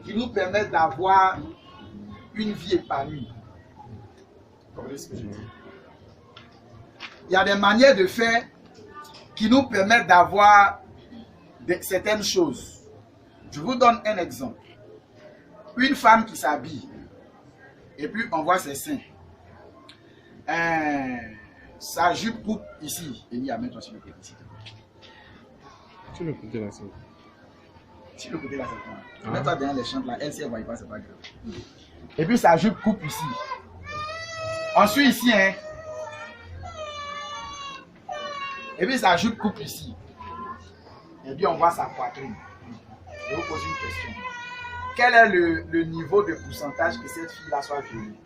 qui nous permettent d'avoir une vie épanouie. Vous comprenez ce que je dis? Il y a des manières de faire qui nous permettent d'avoir certaines choses. Je vous donne un exemple. Une femme qui s'habille et puis on voit ses seins. Sa jupe coupe ici. Et il y a maintenant sur le côté ici. Sur le côté là, c'est bon. Sur le côté là, c'est bon. Mets-toi derrière les chambres là. Elle, si elle ne voit pas, c'est pas grave. Et puis sa jupe coupe ici. Ensuite ici, hein. Et puis sa jupe coupe ici. Et puis on voit sa poitrine. Je vais vous poser une question. Quel est le niveau de pourcentage que cette fille-là soit violée?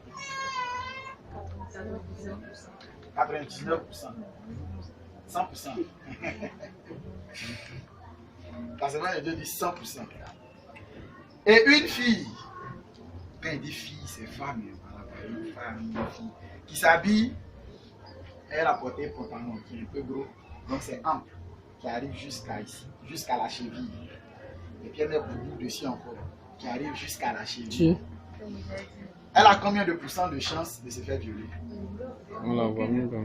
99%. 100%. Parce que là, les deux disent 100%. Et une fille, quand il dit fille, c'est femme, une femme, une fille, qui s'habille, elle a porté un pantalon qui est un peu gros, donc c'est ample, qui arrive jusqu'à ici, jusqu'à la cheville. Et puis elle met beaucoup dessus encore, qui arrive jusqu'à la cheville. Elle a combien de pourcents de chance de se faire violer? On la voit même pas.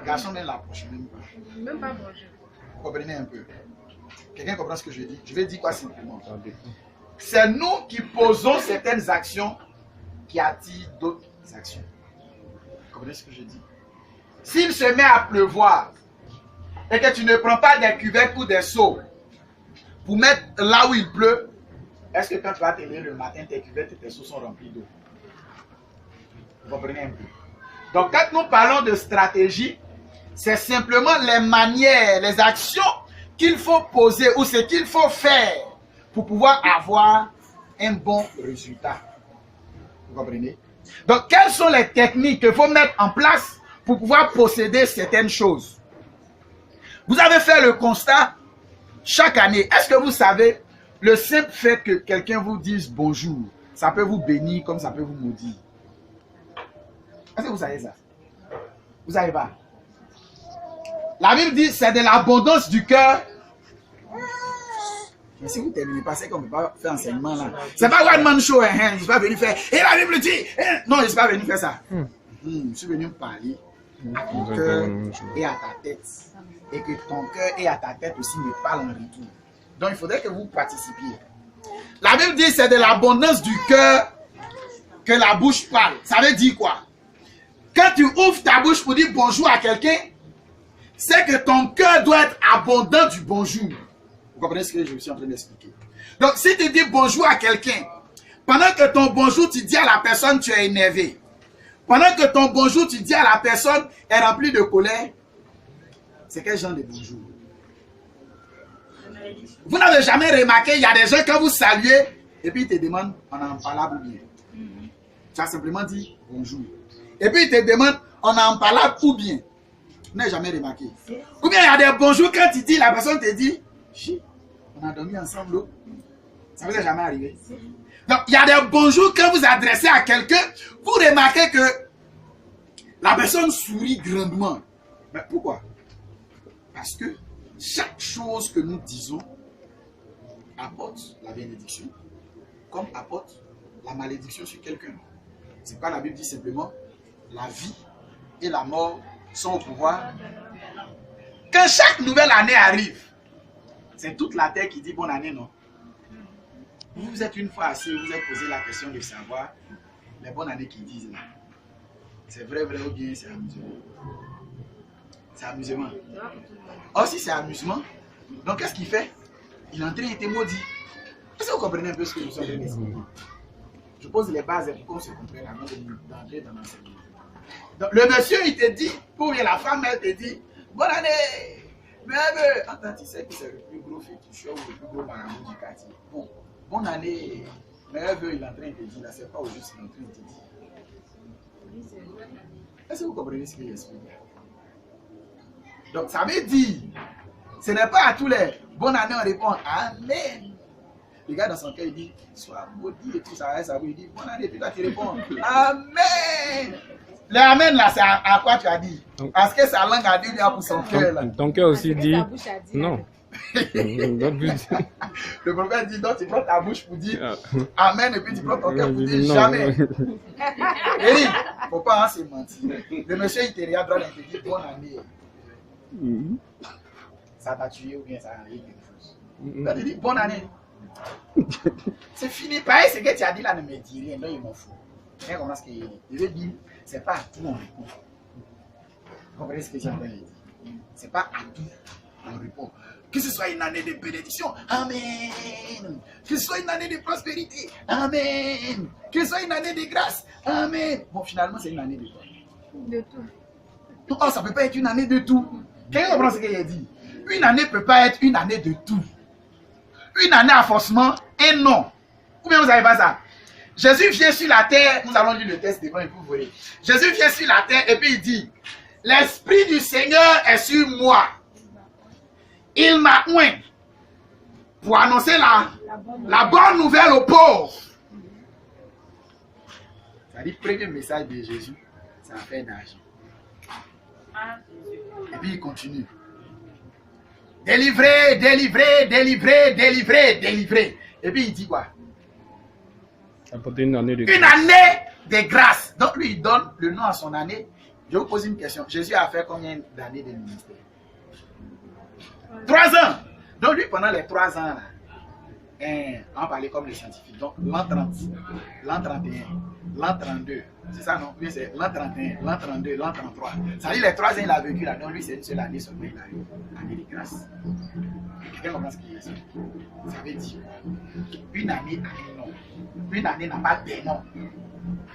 Garçon ne l'approche même pas. Même pas manger. Vous comprenez un peu? Quelqu'un comprend ce que je dis? Je vais dire quoi simplement? C'est nous qui posons certaines actions qui attirent d'autres actions. Vous comprenez ce que je dis? S'il se met à pleuvoir et que tu ne prends pas des cuvettes ou des seaux pour mettre là où il pleut, est-ce que quand tu vas te lever le matin, tes cuvettes et tes seaux sont remplis d'eau? Vous comprenez un peu? Donc quand nous parlons de stratégie, c'est simplement les manières, les actions qu'il faut poser ou ce qu'il faut faire pour pouvoir avoir un bon résultat. Vous comprenez? Donc, quelles sont les techniques qu'il faut mettre en place pour pouvoir posséder certaines choses? Vous avez fait le constat chaque année. Est-ce que vous savez, le simple fait que quelqu'un vous dise bonjour, ça peut vous bénir comme ça peut vous maudire? Est-ce que vous savez ça? Vous savez pas? La Bible dit c'est de l'abondance du cœur. Mais si vous ne terminez pas, c'est qu'on ne peut pas faire enseignement là. C'est pas one man show, hein, je ne suis pas venu faire. Et la Bible dit, non, je ne suis pas venu faire ça. Je suis venu parler à ton cœur et à ta tête. Et que ton cœur et à ta tête aussi me parlent en retour. Donc il faudrait que vous participiez. La Bible dit c'est de l'abondance du cœur que la bouche parle. Ça veut dire quoi? Quand tu ouvres ta bouche pour dire bonjour à quelqu'un, c'est que ton cœur doit être abondant du bonjour. Vous comprenez ce que je suis en train d'expliquer? Donc, si tu dis bonjour à quelqu'un, pendant que ton bonjour, tu dis à la personne, tu es énervé. Pendant que ton bonjour, tu dis à la personne, est remplie de colère, c'est quel genre de bonjour? Vous n'avez jamais remarqué, il y a des gens, quand vous saluez, et puis ils te demandent, on en parle ou bien? Tu as simplement dit bonjour. Et puis ils te demandent, on en parle ou bien? Vous n'avez jamais remarqué? Ou bien il y a des bonjours, quand tu dis, la personne te dit, on a dormi ensemble. Ça vous est jamais arrivé? Donc, il y a des bonjours quand vous adressez à quelqu'un, vous remarquez que la personne sourit grandement. Mais pourquoi? Parce que chaque chose que nous disons apporte la bénédiction, comme apporte la malédiction sur quelqu'un. C'est pas la Bible dit simplement, la vie et la mort sont au pouvoir. Quand chaque nouvelle année arrive, c'est toute la terre qui dit bonne année, non? Vous êtes une fois assis, vous êtes posé la question de savoir les bonnes années qu'ils disent là. C'est vrai ou bien c'est amusement? C'est amusement. Or, si c'est amusement, donc qu'est-ce qu'il fait? Il est en train d'être maudit. Est-ce que vous comprenez un peu ce que nous sommes en train d'expliquer? Je pose les bases pour qu'on se comprenne avant d'entrer dans l'enseignement. Donc, le monsieur, il te dit, pour la femme, elle te dit, bonne année! Mais attends, tu sais que c'est le plus gros féticheur ou le plus gros marabout du quartier. Bon, bonne année. Mais il est en train de te dire, là, c'est pas au juste, il est en train de te dire. Est-ce que vous comprenez ce qu'il explique? Donc, ça veut dire, ce n'est pas à tous les bonne année, on répond Amen. Le gars dans son cœur, il dit, sois maudit et tout ça, ça veut dire bonne année, puis toi tu réponds Amen. Le Amen là, c'est à quoi tu as dit? Parce que sa langue a dit pour son cœur là. Ton cœur aussi dit non. Le prophète dit, donc tu prends ta bouche pour dire Amen et puis tu prends ton cœur pour dire Non. jamais. Il dit, faut pas se mentir. Le monsieur il te regarde droit et te dit bonne année. Ça t'a tué ou bien ça a arrivé quelque chose. Il dit bonne année. C'est fini. Pareil, ce que tu as dit là ne me dit rien. Non, il m'en fout. Mais comment est-ce qu'il dit? Il veut dire, c'est pas à tout on répond. Vous comprenez ce que j'ai dit? C'est pas à tout on répond. Que ce soit une année de bénédiction, Amen. Que ce soit une année de prospérité, Amen. Que ce soit une année de grâce, Amen. Bon, finalement, c'est une année de quoi? De tout. Oh, ça ne peut pas être une année de tout. Quelqu'un comprend ce qu'il a dit? Une année ne peut pas être une année de tout. Une année à forcément et non. Ou bien vous n'avez pas ça? Jésus vient sur la terre, nous allons lire le texte devant et vous verrez. Jésus vient sur la terre et puis il dit, l'Esprit du Seigneur est sur moi. Il m'a oint pour annoncer la bonne nouvelle aux pauvres. Ça dit, le premier message de Jésus, ça a fait d'argent. Et puis il continue. Délivrer, délivrer, délivrer, délivrer, délivrer. Et puis il dit quoi? Apporter une année de Une année de grâce. Donc lui, il donne le nom à son année. Je vous pose une question. Jésus a fait combien d'années de ministère? 3 ans. Donc lui, pendant les 3 ans, on parlait comme les scientifiques. Donc l'an 30, l'an 31, l'an 32. C'est ça, non? Lui, c'est l'an 31, l'an 32, l'an 33. Ça dit les 3 ans, il a vécu là. Donc lui, c'est une seule année seulement. Il a eu année de grâce. Quelqu'un comprend ce qu'il y a? Ça veut dire une année a un nom. Une année n'a pas de nom.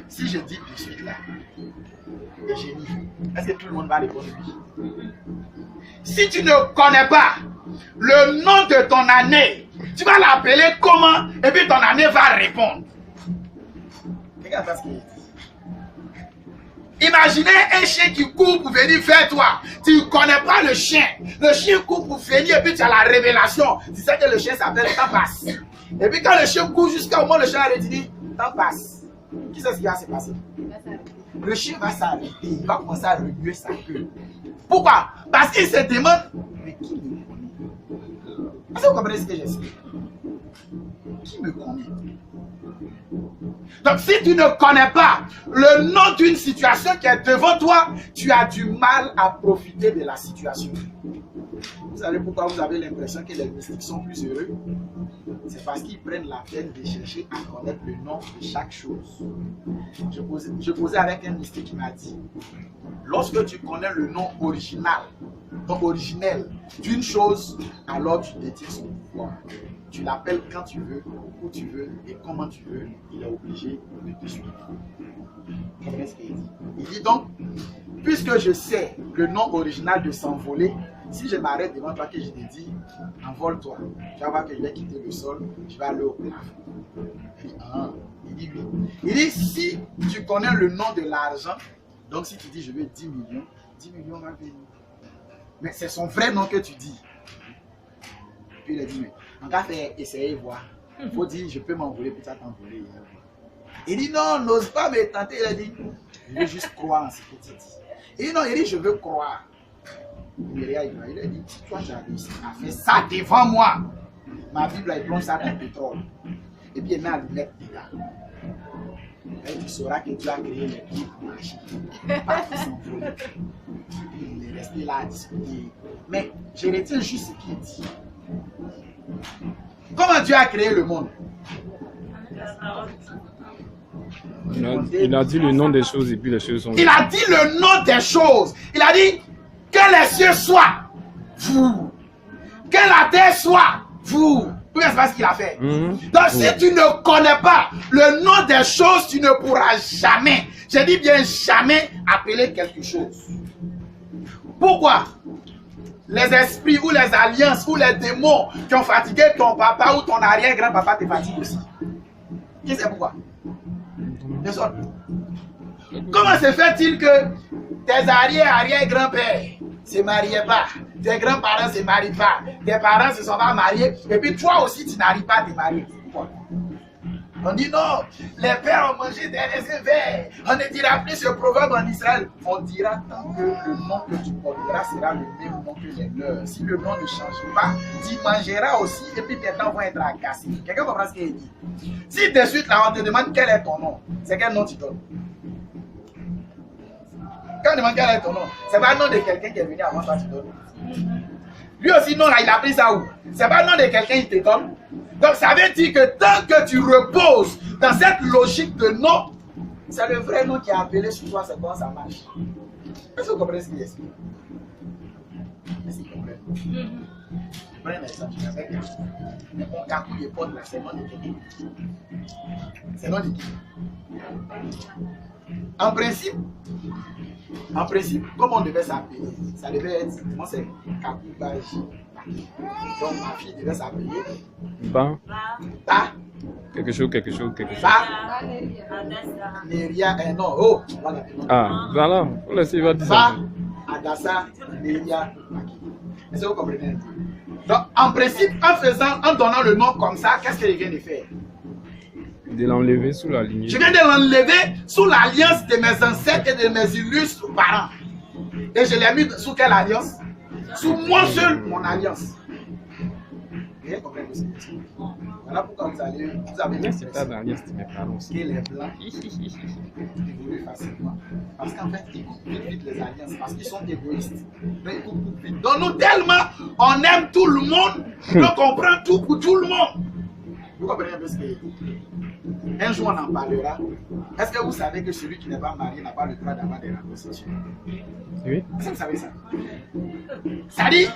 Si je dis de suite là, le génie, est-ce que tout le monde va répondre oui? Si tu ne connais pas le nom de ton année, tu vas l'appeler comment et puis ton année va répondre. Regarde ce qu'il dit. Imaginez un chien qui court pour venir vers toi. Tu ne connais pas le chien. Le chien court pour venir et puis tu as la révélation. Tu sais que le chien s'appelle temps passe. Et puis quand le chien court jusqu'au moment où le chien a dit temps passe. Qui sait ce qui va se passer? Le chien va s'arrêter. Il va commencer à remuer sa queue. Pourquoi? Parce qu'il se demande, mais qui me connaît? Est-ce que vous comprenez ce que j'explique? Qui me connaît? Donc si tu ne connais pas le nom d'une situation qui est devant toi, tu as du mal à profiter de la situation. Vous savez pourquoi vous avez l'impression que les mystiques sont plus heureux? C'est parce qu'ils prennent la peine de chercher à connaître le nom de chaque chose. Je causais avec un mystique qui m'a dit, lorsque tu connais le nom original, donc originel d'une chose, alors tu détiens son pouvoir. Tu l'appelles quand tu veux, où tu veux et comment tu veux, il est obligé de te suivre. Vous comprenez ce qu'il dit? Il dit donc, puisque je sais le nom original de s'envoler, si je m'arrête devant toi que je te dis, envole-toi, tu vas voir que je vais quitter le sol, je vais aller au plafond. Il dit oui. Il dit, si tu connais le nom de l'argent, donc si tu dis je veux 10 millions, 10 millions va venir. Mais c'est son vrai nom que tu dis. Puis il a dit, mais on va faire essayer voir. Il faut dire, je peux m'envoler, puis ça t'envoler. Il dit, non, n'ose pas me tenter. Il a dit, je veux juste croire en ce que tu dis. Il dit, non, il dit, je veux croire. Il a dit, toi, tu as réussi à faire ça devant moi. Ma Bible, elle plonge ça dans le pétrole. Et puis, elle met à lui mettre dedans. Et tu sauras que tu as créé les pieds pour marcher. Pas pour s'envoler. Il est resté là à discuter. Mais je retiens juste ce qu'il dit. Comment Dieu a créé le monde? Il a dit le nom des choses et puis les choses sont... Il a dit le nom des choses. Il a dit que les cieux soient, vous. Que la terre soit, vous. Vous savez pas ce qu'il a fait. Donc si tu ne connais pas le nom des choses, tu ne pourras jamais, je dis bien jamais, appeler quelque chose. Pourquoi? Les esprits ou les alliances ou les démons qui ont fatigué ton papa ou ton arrière-grand-papa te fatiguent aussi. Qui sait pourquoi? Comment se fait-il que tes arrière-grand-pères ne se mariaient pas, tes grands-parents ne se marient pas, tes parents ne se sont pas mariés, et puis toi aussi tu n'arrives pas à te marier? Pourquoi? On dit non, les pères ont mangé des raisins verts. On ne dira plus ce proverbe en Israël. On dira tant que le nom que tu porteras sera le même nom que les leurs. Si le nom ne change pas, tu mangeras aussi et puis tes dents vont être cassées. Quelqu'un comprend ce qu'il dit? Si de suite là on te demande quel est ton nom, c'est quel nom tu donnes? Quand on demande quel est ton nom, c'est pas le nom de quelqu'un qui est venu avant toi, tu donnes. Lui aussi, non, là, il a pris ça où? C'est pas le nom de quelqu'un qui te donne. Donc, ça veut dire que tant que tu reposes dans cette logique de nom, c'est le vrai nom qui est appelé sur toi, c'est comment ça marche. Est-ce que vous comprenez ce qu'il explique? Est-ce que vous comprenez? Prenez un exemple, mon cacou de pote là, c'est le nom de quelqu'un. C'est le nom de qui? En principe, comment on devait s'appeler? Ça devait être, moi c'est Kakou Baji. Donc ma fille devait s'appeler Ba. Ba. Quelque chose. Ba. Neria, non, oh, voilà. Ah, voilà, on laisse, il va dire Ba, ça. Adassa, Neria, Maki. Est-ce que vous comprenez? Donc en principe, en donnant le nom comme ça, qu'est-ce qu'il vient de faire? De l'enlever sous la lignée. Je viens de l'enlever sous l'alliance de mes ancêtres et de mes illustres parents. Et je l'ai mis sous quelle alliance? Sous moi seul, mon alliance. Vous comprenez ce que c'est? Voilà pourquoi vous avez C'est pas d'alliance de mes parents aussi. que les blancs évoluent facilement. Parce qu'en fait, ils coupent vite les alliances. Parce qu'ils sont égoïstes. Mais ils coupent vite. Donc nous, tellement on aime tout le monde, donc on prend tout pour tout le monde. Vous comprenez un peu ce que je dis? Un jour on en parlera. Est-ce que vous savez que celui qui n'est pas marié n'a pas le droit d'avoir des rapports sexuels? Oui. Est-ce que vous savez ça? Ça dit,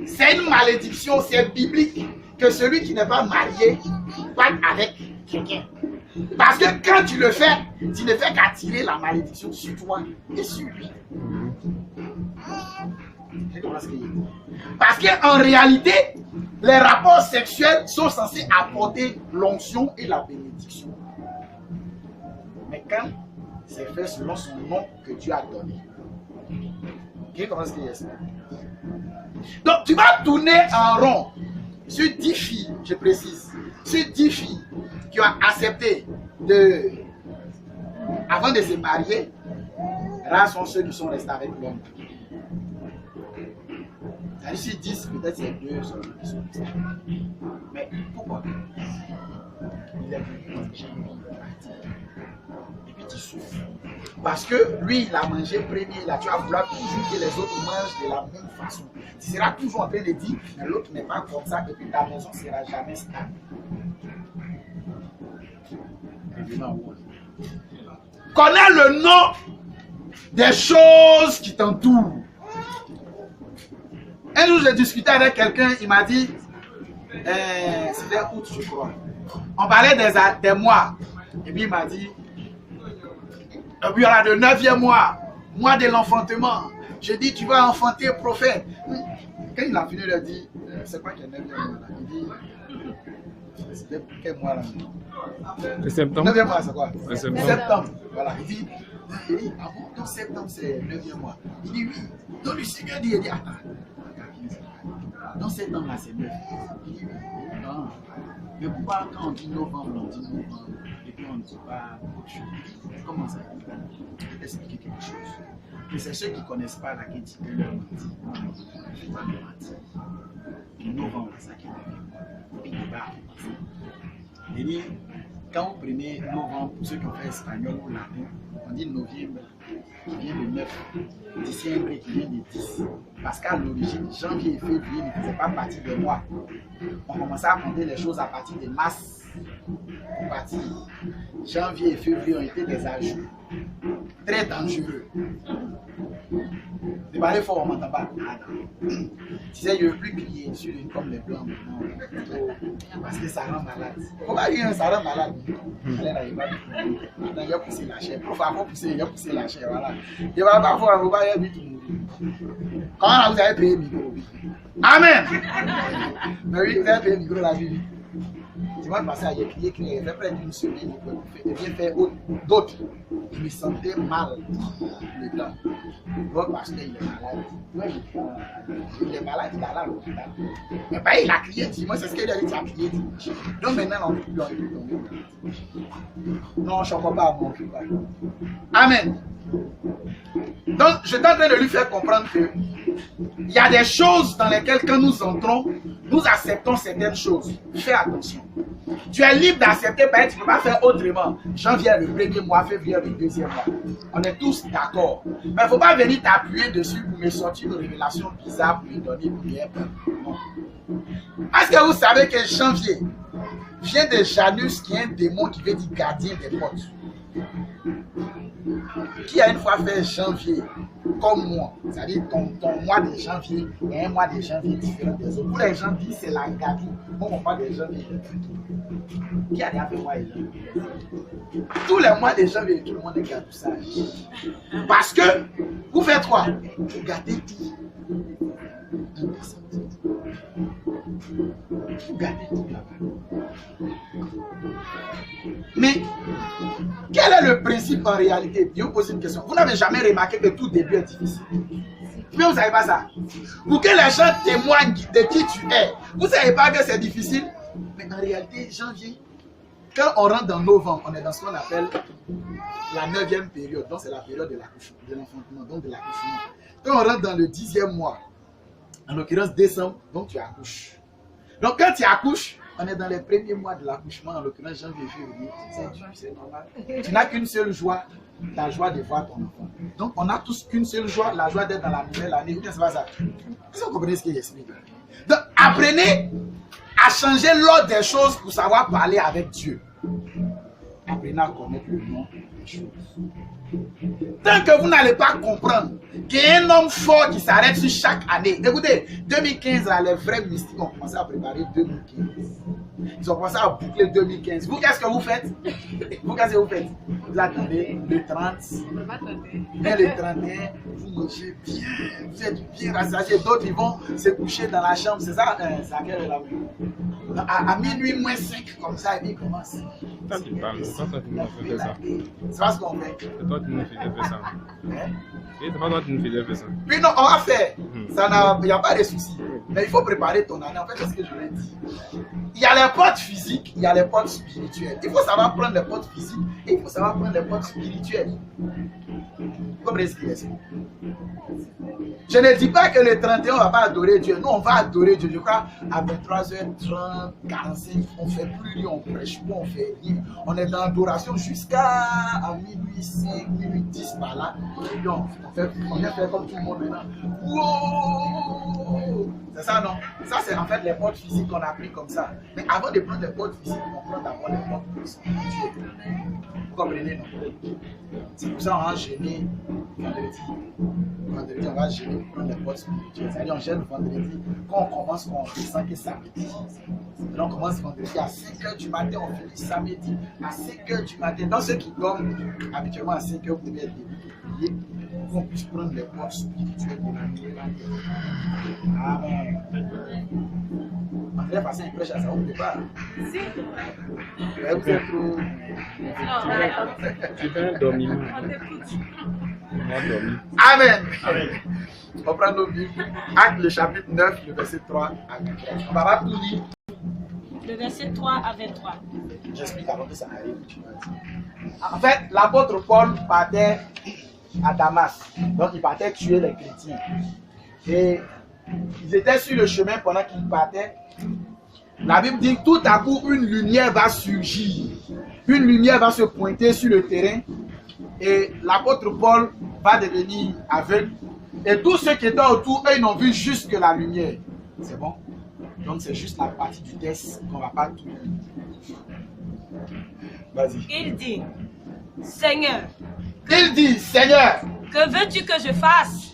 c'est une malédiction, c'est biblique que celui qui n'est pas marié parte avec quelqu'un. Parce que quand tu le fais, tu ne fais qu'attirer la malédiction sur toi et sur lui. Parce qu'en réalité, les rapports sexuels sont censés apporter l'onction et la bénédiction. Mais quand c'est fait selon son nom que Dieu a donné. Qui comprend ce qu'il y a? Donc tu vas tourner en rond sur 10 filles, je précise, sur 10 filles qui ont accepté avant de se marier, rares sont ceux qui sont restés avec l'homme. Sur 10, peut-être c'est 2 qui sont restés. Mais pourquoi? Il est venu manger et puis tu souffres. Parce que lui, il a mangé premier, là, tu vas vouloir toujours que les autres mangent de la même façon. Tu seras toujours en train de dire, mais l'autre n'est pas comme ça, et puis ta maison ne sera jamais stable. Connais le nom des choses qui t'entourent. Un jour, j'ai discuté avec quelqu'un, il m'a dit, c'était août, je crois. On parlait des mois. Et puis il m'a dit, et puis il y aura le 9e mois de l'enfantement. Je dis, tu vas enfanter prophète. Quand il a fini, il a dit, c'est quoi qui est le 9e mois là? Il dit, c'était quel mois là? Le septembre. 9e mois, c'est quoi? Le septembre. Septembre. Voilà. Il dit, ah bon, donc septembre c'est le 9e mois. Il dit, oui. Donc le Seigneur dit, attends. Donc septembre là c'est 9. Il dit, oui. Non. Mais pourquoi quand on dit novembre, on dit novembre, et puis on ne dit pas autre chose? Comment ça? Je vais t'expliquer quelque chose. Mais c'est ceux qui ne connaissent pas la qui disent que leur mentir. Je ne vais pas me mentir. Novembre, c'est ça qui est le puis il va commencer. Il dit, quand vous prenez novembre, pour ceux qui ont fait espagnol ou latin, on dit novembre, qui vient de 9, décembre qui vient de 10. Parce qu'à l'origine, janvier et février ne faisaient pas partie des mois. On commençait à compter les choses à partir de mars. Janvier et février ont été des ajouts très dangereux. Les balais forts, on m'entend pas. Tu sais, je ne veux plus crier sur une comme les blancs maintenant. Parce que ça rend malade. On va dire ça rend malade. Il va pousser la chair. Il va pousser la chair. Voilà. Il va parfois vous va vite mourir. Comment vous avez payé le micro? Amen. Mais oui, vous avez payé le micro la vie. Tu vas passer à crier, il fait près d'une semaine, il vient faire d'autres. il me sentait mal le temps. Donc, parce qu'il est malade. Ouais, il est malade, il est à l'hôpital. Mais bah, il a crié dimanche, c'est ce qu'il a dit, il a crié dimanche. Donc maintenant, on ne peut plus en tomber. Non, je ne comprends pas à mon cul. Amen. Donc, je suis en train de lui faire comprendre que il y a des choses dans lesquelles, quand nous entrons, nous acceptons certaines choses. Fais attention. Tu es libre d'accepter, tu ne peux pas faire autrement. Janvier le premier mois, février le deuxième mois. On est tous d'accord. Mais il ne faut pas venir t'appuyer dessus pour me sortir une révélation bizarre pour me donner une prière. Non. Est-ce que vous savez que janvier vient de Janus, qui est un démon qui veut dire gardien des portes? Qui a une fois fait janvier comme moi, c'est-à-dire ton mois de janvier et un mois de janvier différent des autres. Pour les gens disent c'est la gardie. Moi, mon mois de janvier. Qui a déjà fait mois de janvier? Tous les mois de janvier, tout le monde est gardoussage. Parce que vous faites quoi? Vous gardez tout. Vous gardez tout là-bas. Mais quel est le principe en réalité? Je vous pose une question. Vous n'avez jamais remarqué que tout début est difficile? Mais vous ne savez pas ça. Pour que les gens témoignent de qui tu es, vous ne savez pas que c'est difficile? Mais en réalité, janvier, quand on rentre dans novembre, on est dans ce qu'on appelle la 9e période. Donc c'est la période de l'enfantement, donc de l'accouchement. Quand on rentre dans le 10e mois, en l'occurrence décembre, donc tu accouches. Donc quand tu accouches, on est dans les premiers mois de l'accouchement, en l'occurrence janvier, février. C'est dur, c'est normal. Tu n'as qu'une seule joie, la joie de voir ton enfant. Donc on n'a tous qu'une seule joie, la joie d'être dans la nouvelle année. Ou bien c'est pas ça. Est-ce que vous comprenez ce que j'explique? Donc apprenez à changer l'ordre des choses pour savoir parler avec Dieu. Apprenez à connaître le nom des choses. Tant que vous n'allez pas comprendre qu'il y a un homme fort qui s'arrête sur chaque année. Écoutez, 2015, là, les vrais mystiques ont commencé à préparer 2015. Ils ont commencé à boucler 2015. Vous, qu'est-ce que vous faites? Vous, qu'est-ce que vous faites? Vous attendez le 30. Dès le 31, vous mangez bien. Vous êtes bien rassasiés. D'autres, ils vont se coucher dans la chambre. C'est ça? C'est à quelle heure là? À minuit moins 5, comme ça, et puis ils commencent. Toi, tu parles. C'est pas toi qui nous faisais ça. C'est pas ce qu'on fait. C'est toi qui nous faisais faire ça. C'est pas toi qui nous faisais faire ça. Puis non, on va faire. Il n'y a pas de souci. Mais il faut préparer ton année. En fait, c'est ce que je l'ai dit. Il y a les portes physiques, il y a les portes spirituelles. Il faut savoir prendre les portes physiques et il faut savoir prendre les portes spirituelles. Vous comprenez ce qu'il y a? Je ne dis pas que le 31, on ne va pas adorer Dieu. Nous, on va adorer Dieu. Je crois à 23h30, 45, on ne fait plus rien, on ne prêche pas, on fait rien. On est dans l'adoration jusqu'à minuit 5, minuit 10 par là. Et puis on vient faire comme tout le monde maintenant. Wow! C'est ça, non? Ça, c'est en fait les portes physiques qu'on a pris comme ça. Mais avant de prendre les portes physiques, on prend d'abord les portes spirituelles. Vous comprenez, non? C'est pour ça qu'on va gêner vendredi. Vendredi, on va gêner pour prendre les portes spirituelles. C'est-à-dire, on gêne vendredi. Quand on commence, on descend que samedi. Donc, on commence vendredi à 5h du matin, on finit samedi à 5h du matin. Dans ceux qui dorment habituellement à 5h, vous devez être prier pour qu'on puisse prendre les portes spirituelles de la nouvelle année. Amen. André Fassin, il prêche à ça, vous ne pouvez pas. Si. Vous êtes trop. Tu fais un dormiment. On t'écoute. Moi, dormi. Amen. On prend nos Bibles. Acte le chapitre 9, le verset 3 à 23. On va pas tout lire. Le verset 3 à 23. J'explique avant que ça arrive. En fait, l'apôtre Paul partait à Damas. Donc, il partait tuer les chrétiens. Et ils étaient sur le chemin pendant qu'ils partaient. La Bible dit que tout à coup, une lumière va surgir. Une lumière va se pointer sur le terrain. Et l'apôtre Paul va devenir aveugle. Et tous ceux qui étaient autour, eux, ils n'ont vu juste que la lumière. C'est bon? Donc, c'est juste la partie du test qu'on ne va pas tout lire. Vas-y. Il dit, Seigneur, Il dit, Seigneur. que veux-tu que je fasse?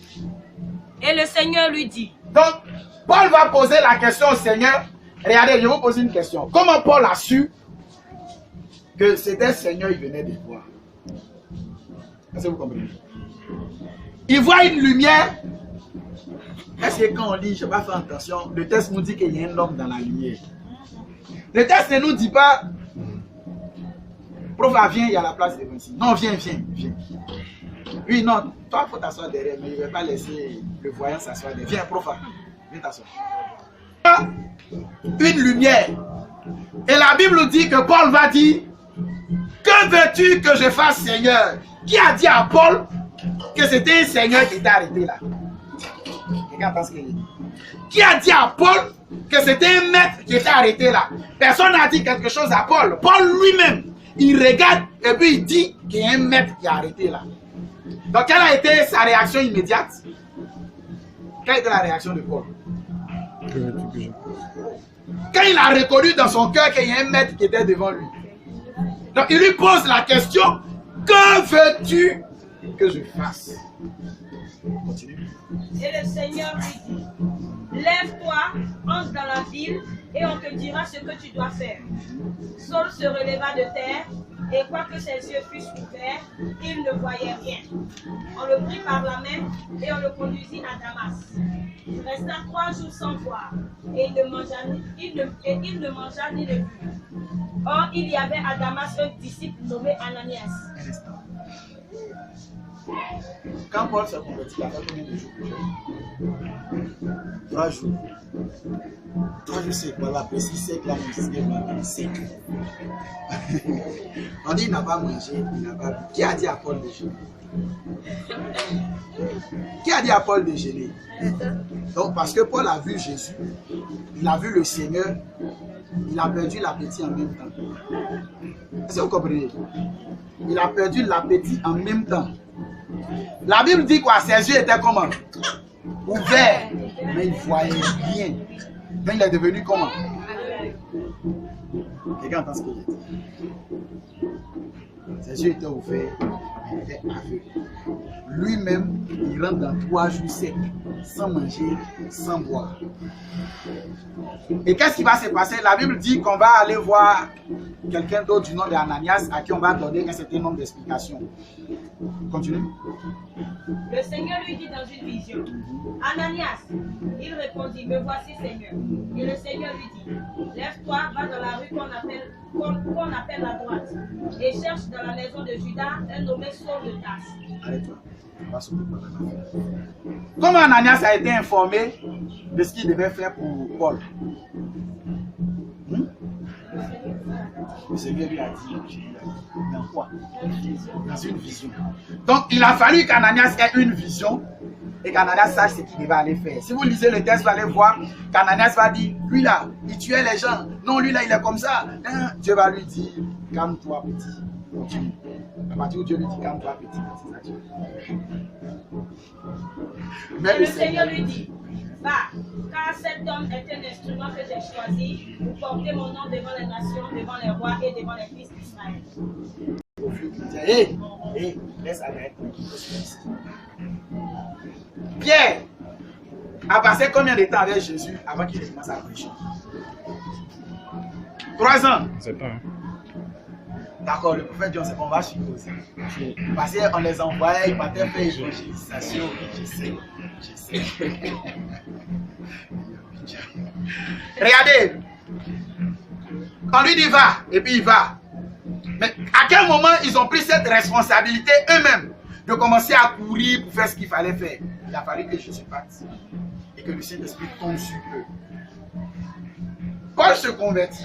Et le Seigneur lui dit. Donc, Paul va poser la question au Seigneur. Regardez, je vais vous poser une question. Comment Paul a su que c'était le Seigneur il venait de voir? Est-ce que vous comprenez? Il voit une lumière. Est-ce que quand on lit, je ne vais pas faire attention, le texte nous dit qu'il y a un homme dans la lumière. Le texte ne nous dit pas Profa, viens, il y a la place devant ici. Non, viens. Oui, non, toi, il faut t'asseoir derrière, mais il ne va pas laisser le voyant s'asseoir derrière. Viens, Profa, viens t'asseoir. Une lumière. Et la Bible dit que Paul va dire, que veux-tu que je fasse, Seigneur? Qui a dit à Paul que c'était un Seigneur qui était arrêté là? Quelqu'un pense qu'il dit. Qui a dit à Paul que c'était un maître qui était arrêté là? Personne n'a dit quelque chose à Paul. Paul lui-même, il regarde et puis il dit qu'il y a un maître qui est arrêté là. Donc, quelle a été sa réaction immédiate? Quelle a été la réaction de Paul? Quand il a reconnu dans son cœur qu'il y a un maître qui était devant lui. Donc, il lui pose la question, que veux-tu que je fasse? Continue. Et le Seigneur lui dit, lève-toi, entre dans la ville, et on te dira ce que tu dois faire. Saul se releva de terre, et quoique ses yeux fussent ouverts, il ne voyait rien. On le prit par la main, et on le conduisit à Damas. Il resta 3 jours sans voir, et il ne mangea ni ne but. Or, il y avait à Damas un disciple nommé Ananias. Quand Paul s'est converti, il a fait combien de jours? 3 jours. 3 jours, c'est quoi? La précise sec, la même sec. On dit qu'il n'a pas mangé, il n'a pas bu. Qui a dit à Paul de jeûner? Qui a dit à Paul de jeûner? Donc, parce que Paul a vu Jésus, il a vu le Seigneur, il a perdu l'appétit en même temps. Est-ce que vous comprenez? Il a perdu l'appétit en même temps. La Bible dit quoi? Ses yeux étaient comment? Ouverts, mais il voyait bien. Donc il est devenu comment? Quelqu'un entend ce que je dis? Ses yeux étaient ouverts, mais il était aveugle. Lui-même, il rentre dans 3 jours secs, sans manger, sans boire. Et qu'est-ce qui va se passer? La Bible dit qu'on va aller voir quelqu'un d'autre du nom d'Ananias à qui on va donner un certain nombre d'explications. Continue. Le Seigneur lui dit dans une vision, Ananias. Il répondit, me voici, Seigneur. Et le Seigneur lui dit, lève-toi, va dans la rue qu'on appelle la droite, et cherche dans la maison de Judas un nommé Saul de Tarse. Arrête-toi. Comment Ananias a été informé de ce qu'il devait faire pour Paul? Le Seigneur lui a dit, dans quoi? Dans une vision. Donc il a fallu qu'Ananias ait une vision et qu'Ananias sache ce qu'il devait aller faire. Si vous lisez le texte, vous allez voir qu'Ananias va dire, lui là, il tuait les gens. Non, lui là, il est comme ça. Dieu va lui dire, calme-toi petit. Continue. À partir où Dieu lui dit, calme-toi petit. Mais le Seigneur lui dit, va, car cet homme est un instrument que j'ai choisi pour porter mon nom devant les nations, devant les rois et devant les fils d'Israël. Hé, laisse arrêter. Pierre a passé combien de temps avec Jésus avant qu'il commence à prêcher? 3 ans. C'est pas. D'accord, le prophète dit, on va supposer. Parce qu'on les envoyait, ils partaient faire évangélisation. Je sais. Regardez, on lui dit va, et puis il va. Mais à quel moment ils ont pris cette responsabilité eux-mêmes de commencer à courir pour faire ce qu'il fallait faire? Il a fallu que Jésus parte et que le Saint-Esprit tombe sur eux. Paul se convertit.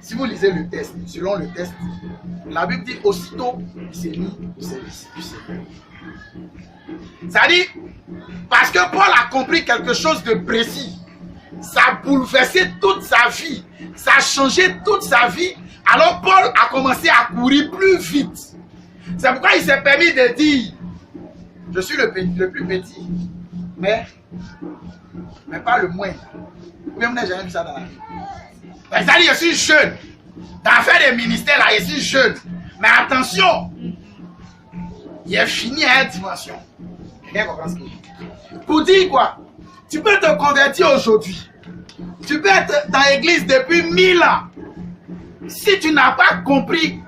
Si vous lisez le texte, selon le texte, la Bible dit aussitôt il s'est mis au service du Seigneur. C'est-à-dire, parce que Paul a compris quelque chose de précis, ça a bouleversé toute sa vie, ça a changé toute sa vie. Alors Paul a commencé à courir plus vite. C'est pourquoi il s'est permis de dire, je suis le plus petit, mais pas le moindre. Vous n'avez jamais vu ça dans la vie. C'est-à-dire, je suis jeune. Dans l'affaire des ministères, là, je suis jeune. Mais attention, il est fini à une dimension. Quelqu'un comprend ce que je dis? Pour dire quoi? Tu peux te convertir aujourd'hui. Tu peux être dans l'église depuis 1000 ans. Si tu n'as pas compris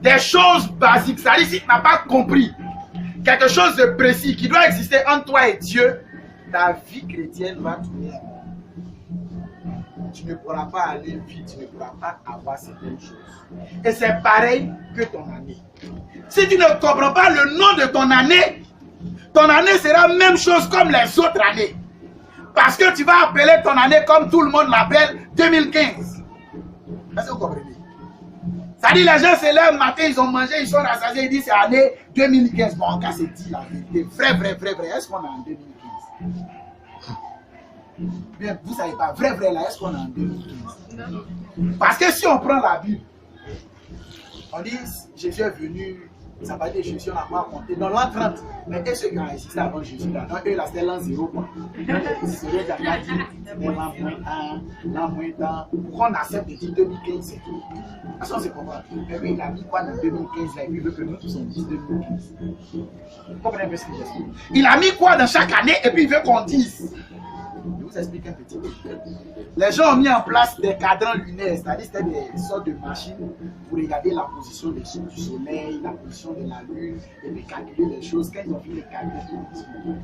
des choses basiques, c'est-à-dire si tu n'as pas compris quelque chose de précis qui doit exister entre toi et Dieu, ta vie chrétienne va tourner. tu ne pourras pas aller vite, tu ne pourras pas avoir certaines choses. Et c'est pareil que ton année. Si tu ne comprends pas le nom de ton année sera la même chose comme les autres années. Parce que tu vas appeler ton année comme tout le monde l'appelle 2015. Est-ce que vous comprenez? Ça dit, les gens se lèvent le matin, ils ont mangé, ils sont rassasiés, ils disent c'est l'année 2015. Bon, en cas, c'est dit la vérité. Vrai. Est-ce qu'on est en 2015? Bien, vous ne savez pas, vrai, là, est-ce qu'on est en 2015? Parce que si on prend la Bible, on dit Jésus est venu, ça va dire Jésus, on n'a pas compté. Dans l'an 30, mais est-ce qu'ils ont existé avant Jésus là? Non, eux là, c'était l'an 0 quoi. C'est vrai qu'il a dit, l'an moins temps. Pourquoi on accepte de dire 2015, c'est tout? Parce qu'on se comprend. Mais lui, il a mis quoi dans 2015 là? Il veut que nous tous on dise 2015. Vous comprenez un peu ce que j'ai dit? Il a mis quoi dans chaque année et puis il veut qu'on dise. Je vous explique un petit peu. Les gens ont mis en place des cadrans lunaires, c'est-à-dire c'était des sortes de machines pour regarder la position du soleil, la position de la lune, et puis calculer les choses. Quand ils ont fait les calculs,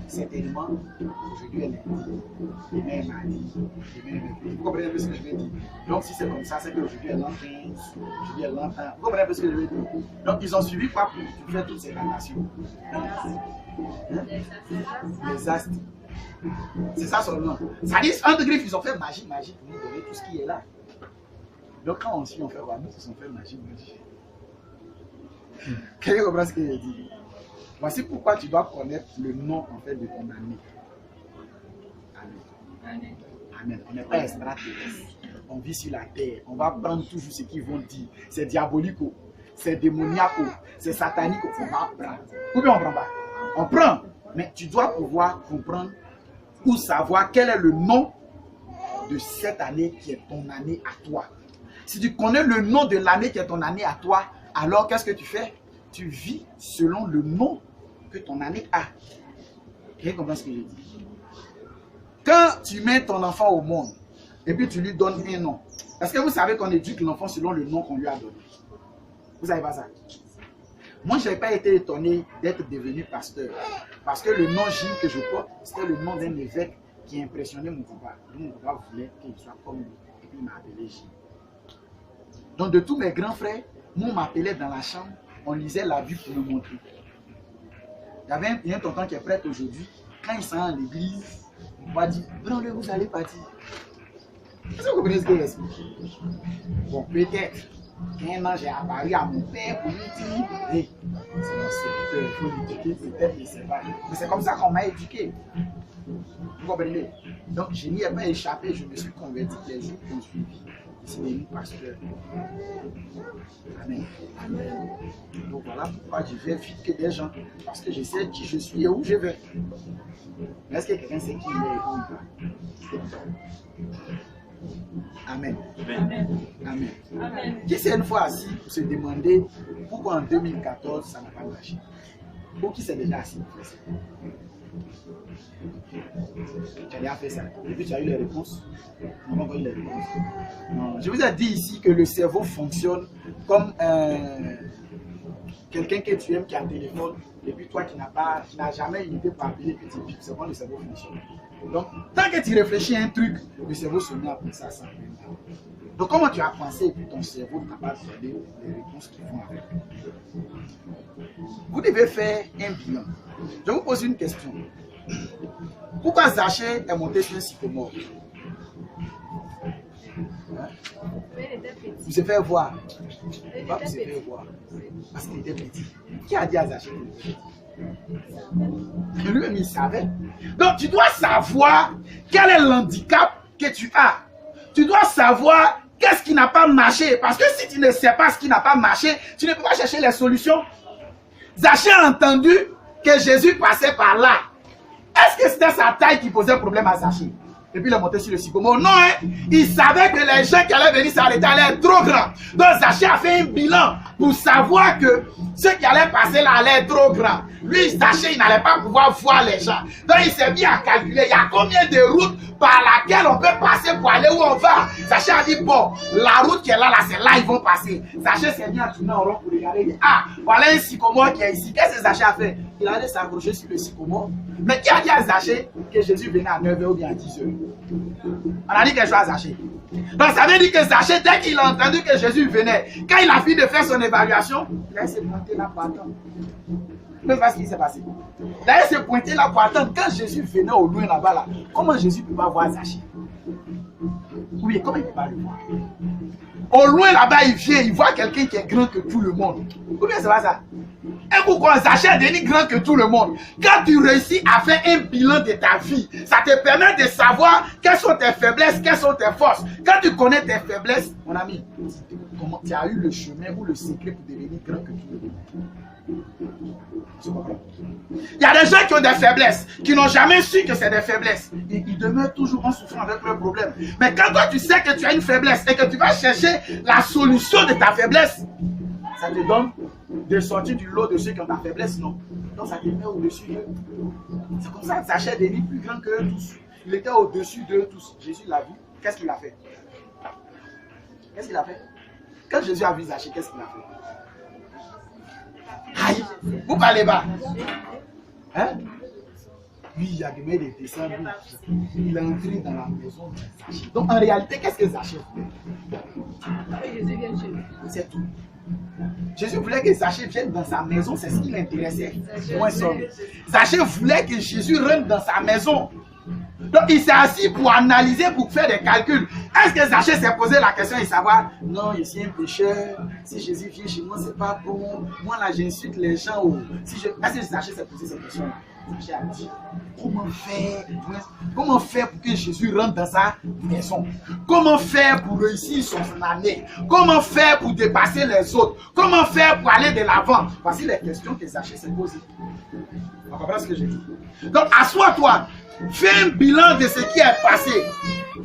certainement, aujourd'hui elle est demain elle m'a dit, demain elle est. Vous comprenez un peu ce que je veux dire? Donc si c'est comme ça, c'est qu'aujourd'hui elle est l'an 15, aujourd'hui elle est l'an 30. Vous comprenez un peu ce que je veux dire? Donc ils ont suivi quoi pour faire toutes ces relations? Les astres. C'est ça son nom. Ça dit, entre griffes, ils ont fait magie pour nous donner tout ce qui est là. Donc quand on suit, on fait quoi? Nous, ils ont fait magie. Quelqu'un comprend ce que je dis? Voici pourquoi tu dois connaître le nom en fait de ton année. Amen. On n'est pas extraterrestre. On vit sur la terre. On va prendre toujours ce qu'ils vont dire. C'est diabolico, c'est démoniaco, c'est satanico. On va prendre. Ou bien on prend pas. On prend. Mais tu dois pouvoir comprendre ou savoir quel est le nom de cette année qui est ton année à toi. Si tu connais le nom de l'année qui est ton année à toi, alors qu'est-ce que tu fais? Tu vis selon le nom que ton année a. Vous comprenez ce que je dis? Quand tu mets ton enfant au monde et puis tu lui donnes un nom, est-ce que vous savez qu'on éduque l'enfant selon le nom qu'on lui a donné? Vous savez pas ça? Moi, je n'ai pas été étonné d'être devenu pasteur. Parce que le nom Gilles que je porte, c'était le nom d'un évêque qui impressionnait mon papa. Mon papa voulait qu'il soit comme lui. Et puis il m'a appelé Gilles. Donc de tous mes grands frères, moi on m'appelait dans la chambre, on lisait la Bible pour me montrer. Il y a un tonton qui est prêtre aujourd'hui. Quand il s'en va à l'église, on va dire, prenez-le, vous allez partir. Est-ce que vous comprenez ce que j'explique? Bon, peut-être. Un an, j'ai apparu à mon père pour lui dire, hey, c'est mon serviteur, il faut l'éduquer, peut-être il ne sait pas. Mais c'est comme ça qu'on m'a éduqué. Vous comprenez? Donc je n'y ai pas échappé, je me suis converti les jours qui ont suivi. C'est devenu pasteur. Amen. Donc voilà pourquoi je vais vite que des gens, parce que je sais qui je suis et où je vais. Mais est-ce que quelqu'un sait qui il est et où il va? Amen. Amen. Qui s'est une fois assis pour se demander pourquoi en 2014 ça n'a pas marché? Ou qui s'est déjà assis pour faire ça? Tu as déjà fait ça. Et puis tu as eu les réponses? On n'a pas eu les réponses. Non. Je vous ai dit ici que le cerveau fonctionne comme quelqu'un que tu aimes qui a un téléphone. Et puis toi qui n'as jamais une idée pour appeler petit bip, c'est comment le cerveau fonctionne. Donc, tant que tu réfléchis à un truc, le cerveau se met à penser à ça. Donc, comment tu as pensé et puis ton cerveau n'a pas donné les réponses qui vont avec. Vous devez faire un bilan. Je vous pose une question. Pourquoi Zachée est monté sur un sycomore? Vous se fait voir. Pourquoi vous se fait voir? Parce qu'il était petit. Qui a dit à Zachée qu'il était petit? Lui-même, il savait. Donc, tu dois savoir quel est l'handicap que tu as. Tu dois savoir qu'est-ce qui n'a pas marché. Parce que si tu ne sais pas ce qui n'a pas marché, tu ne peux pas chercher les solutions. Zachée a entendu que Jésus passait par là. Est-ce que c'était sa taille qui posait problème à Zachée? Et puis il est monté sur le sycomore. Non, hein? Il savait que les gens qui allaient venir s'arrêter allaient être trop grands. Donc Zachée a fait un bilan pour savoir que ceux qui allaient passer là allaient être trop grands. Lui, Zachée, il n'allait pas pouvoir voir les gens. Donc il s'est mis à calculer, il y a combien de routes par laquelle on peut passer pour aller où on va. Zachée a dit, bon, la route qui est là, c'est là ils vont passer. Zachée s'est mis à tourner en rond pour regarder. Il dit, ah, voilà un sycomore qui est ici. Qu'est-ce que Zachée a fait? Il allait s'accrocher sur le sycomore. Mais qui a dit à Zachée que Jésus venait à 9h ou bien à 10h? On a dit quelque chose à Zachée. Donc ça veut dire que Zachée, dès qu'il a entendu que Jésus venait, quand il a fini de faire son évaluation, il a se pointé là pour attendre. Vous ne savez pas ce qui s'est passé. D'ailleurs, il s'est pointé là pour attendre. Quand Jésus venait au loin là-bas, là, comment Jésus ne peut pas voir Zachée? Oui, comment il ne peut pas le voir? Au loin là-bas, il vient, il voit quelqu'un qui est grand que tout le monde. Ou bien c'est pas ça? Et pourquoi Zachée est devenu grand que tout le monde? Quand tu réussis à faire un bilan de ta vie, ça te permet de savoir quelles sont tes faiblesses, quelles sont tes forces. Quand tu connais tes faiblesses, mon ami, comment tu as eu le chemin ou le secret pour devenir grand que tout le monde. Il y a des gens qui ont des faiblesses, qui n'ont jamais su que c'est des faiblesses. Ils demeurent toujours en souffrant avec leurs problèmes. Mais quand toi tu sais que tu as une faiblesse et que tu vas chercher la solution de ta faiblesse, ça te donne de sortir du lot de ceux qui ont ta faiblesse, non. Donc ça te met au-dessus d'eux. C'est comme ça que Zachée est devenu plus grand qu'eux tous. Il était au-dessus d'eux tous. Jésus l'a vu. Qu'est-ce qu'il a fait? Qu'est-ce qu'il a fait? Quand Jésus a vu Zachée, qu'est-ce qu'il a fait? Aïe, vous parlez bas. Hein? Lui, il a demandé de descendre. Il est entré dans la maison de Zachée. Donc en réalité, qu'est-ce que Zachée voulait? C'est tout. Jésus voulait que Zachée vienne dans sa maison, c'est ce qui l'intéressait. Zachée voulait que Jésus rentre dans sa maison. Donc il s'est assis pour analyser, pour faire des calculs. Est-ce que Zachée s'est posé la question de savoir, non, je suis un pécheur, si Jésus vient chez moi, c'est pas bon. Moi là, j'insulte les gens. Est-ce que Zachée s'est posé cette question-là? Zachée a dit, comment faire pour que Jésus rentre dans sa maison? Comment faire pour réussir son année? Comment faire pour dépasser les autres? Comment faire pour aller de l'avant? Voici les questions que Zachée s'est posées. On comprend ce que j'ai dit? Donc, assois-toi. Fais un bilan de ce qui est passé.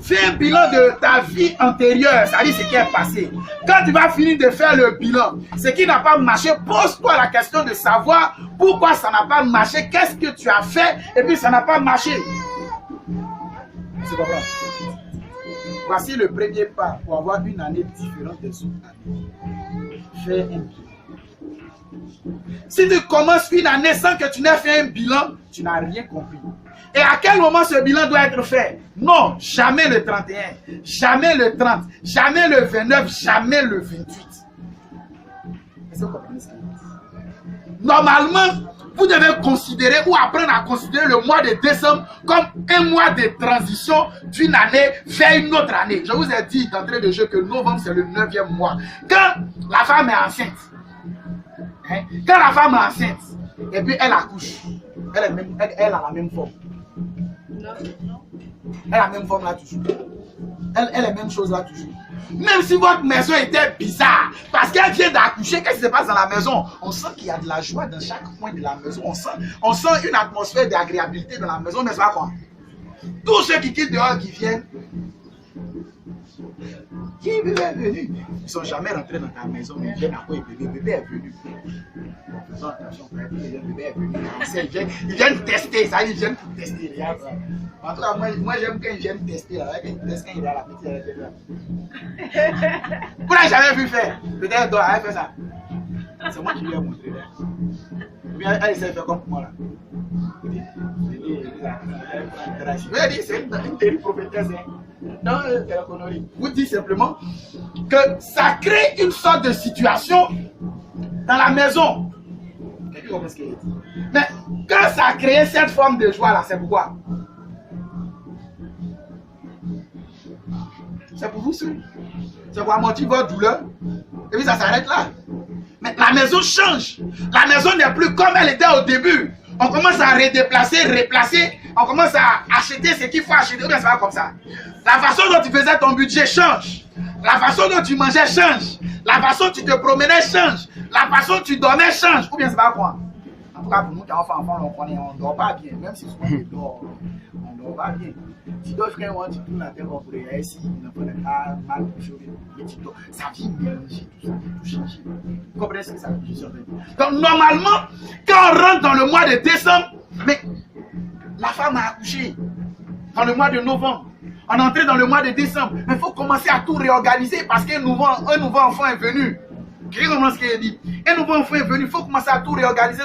Fais un bilan de ta vie antérieure, c'est-à-dire ce qui est passé. Quand tu vas finir de faire le bilan, ce qui n'a pas marché, pose-toi la question de savoir pourquoi ça n'a pas marché, qu'est-ce que tu as fait et puis ça n'a pas marché. Tu comprends? Voici le premier pas pour avoir une année différente des autres années. Fais un bilan. Si tu commences une année sans que tu n'aies fait un bilan, tu n'as rien compris. Et à quel moment ce bilan doit être fait? Non, jamais le 31, jamais le 30, jamais le 29, jamais le 28. Est-ce que vous comprenez ça? Normalement, vous devez considérer ou apprendre à considérer le mois de décembre comme un mois de transition d'une année vers une autre année. Je vous ai dit d'entrée de jeu que novembre c'est le 9e mois. Quand la femme est enceinte, quand la femme est enceinte, et puis elle accouche, elle a la même forme. Elle a la même forme là toujours. Elle est la même chose là toujours. Même si votre maison était bizarre, parce qu'elle vient d'accoucher, qu'est-ce qui se passe dans la maison? On sent qu'il y a de la joie dans chaque coin de la maison. On sent une atmosphère d'agréabilité dans la maison, mais c'est pas quoi? Tous ceux qui quittent dehors, qui viennent, qui est venu? Ils ne sont jamais rentrés dans ta maison, mais ils viennent à quoi? Bébé est venu. Faisons attention, bébé est venu. Ils viennent tester, ça, ils viennent pour tester. En tout cas, moi j'aime quand ils viennent tester. Quand il est à la petite. Vous n'avez jamais vu faire? Peut-être toi, elle fait ça. C'est moi qui lui ai montré. Elle essaie de faire comme moi là. C'est une terrible prophétesse. Vous dites simplement que ça crée une sorte de situation dans la maison. Mais quand ça a créé cette forme de joie là, c'est pourquoi? C'est pour vous seul. C'est pour amortir votre douleur. Et puis ça s'arrête là. Mais la maison change. La maison n'est plus comme elle était au début. On commence à redéplacer, replacer. On commence à acheter ce qu'il faut acheter. Mais c'est pas comme ça. La façon dont tu faisais ton budget change. La façon dont tu mangeais change. La façon dont tu te promenais change. La façon dont tu dormais change. Ou bien c'est pas quoi? En tout cas, pour nous qui avons enfants, on ne dort pas bien. Même si souvent on dort, on ne dort pas bien. Tu dors frère, tu tournes la tête pour les ici, il n'a pas de cas, mal couché, mais tu dors. Ça vient mélanger tout ça, tout changer. Vous comprenez ce que ça veut dire? Donc normalement, quand on rentre dans le mois de décembre, mais la femme a accouché dans le mois de novembre. On est entré dans le mois de décembre. Mais il faut commencer à tout réorganiser parce qu'un nouveau enfant est venu. Quelqu'un comprend ce qu'il dit? Un nouveau enfant est venu, il faut commencer à tout réorganiser,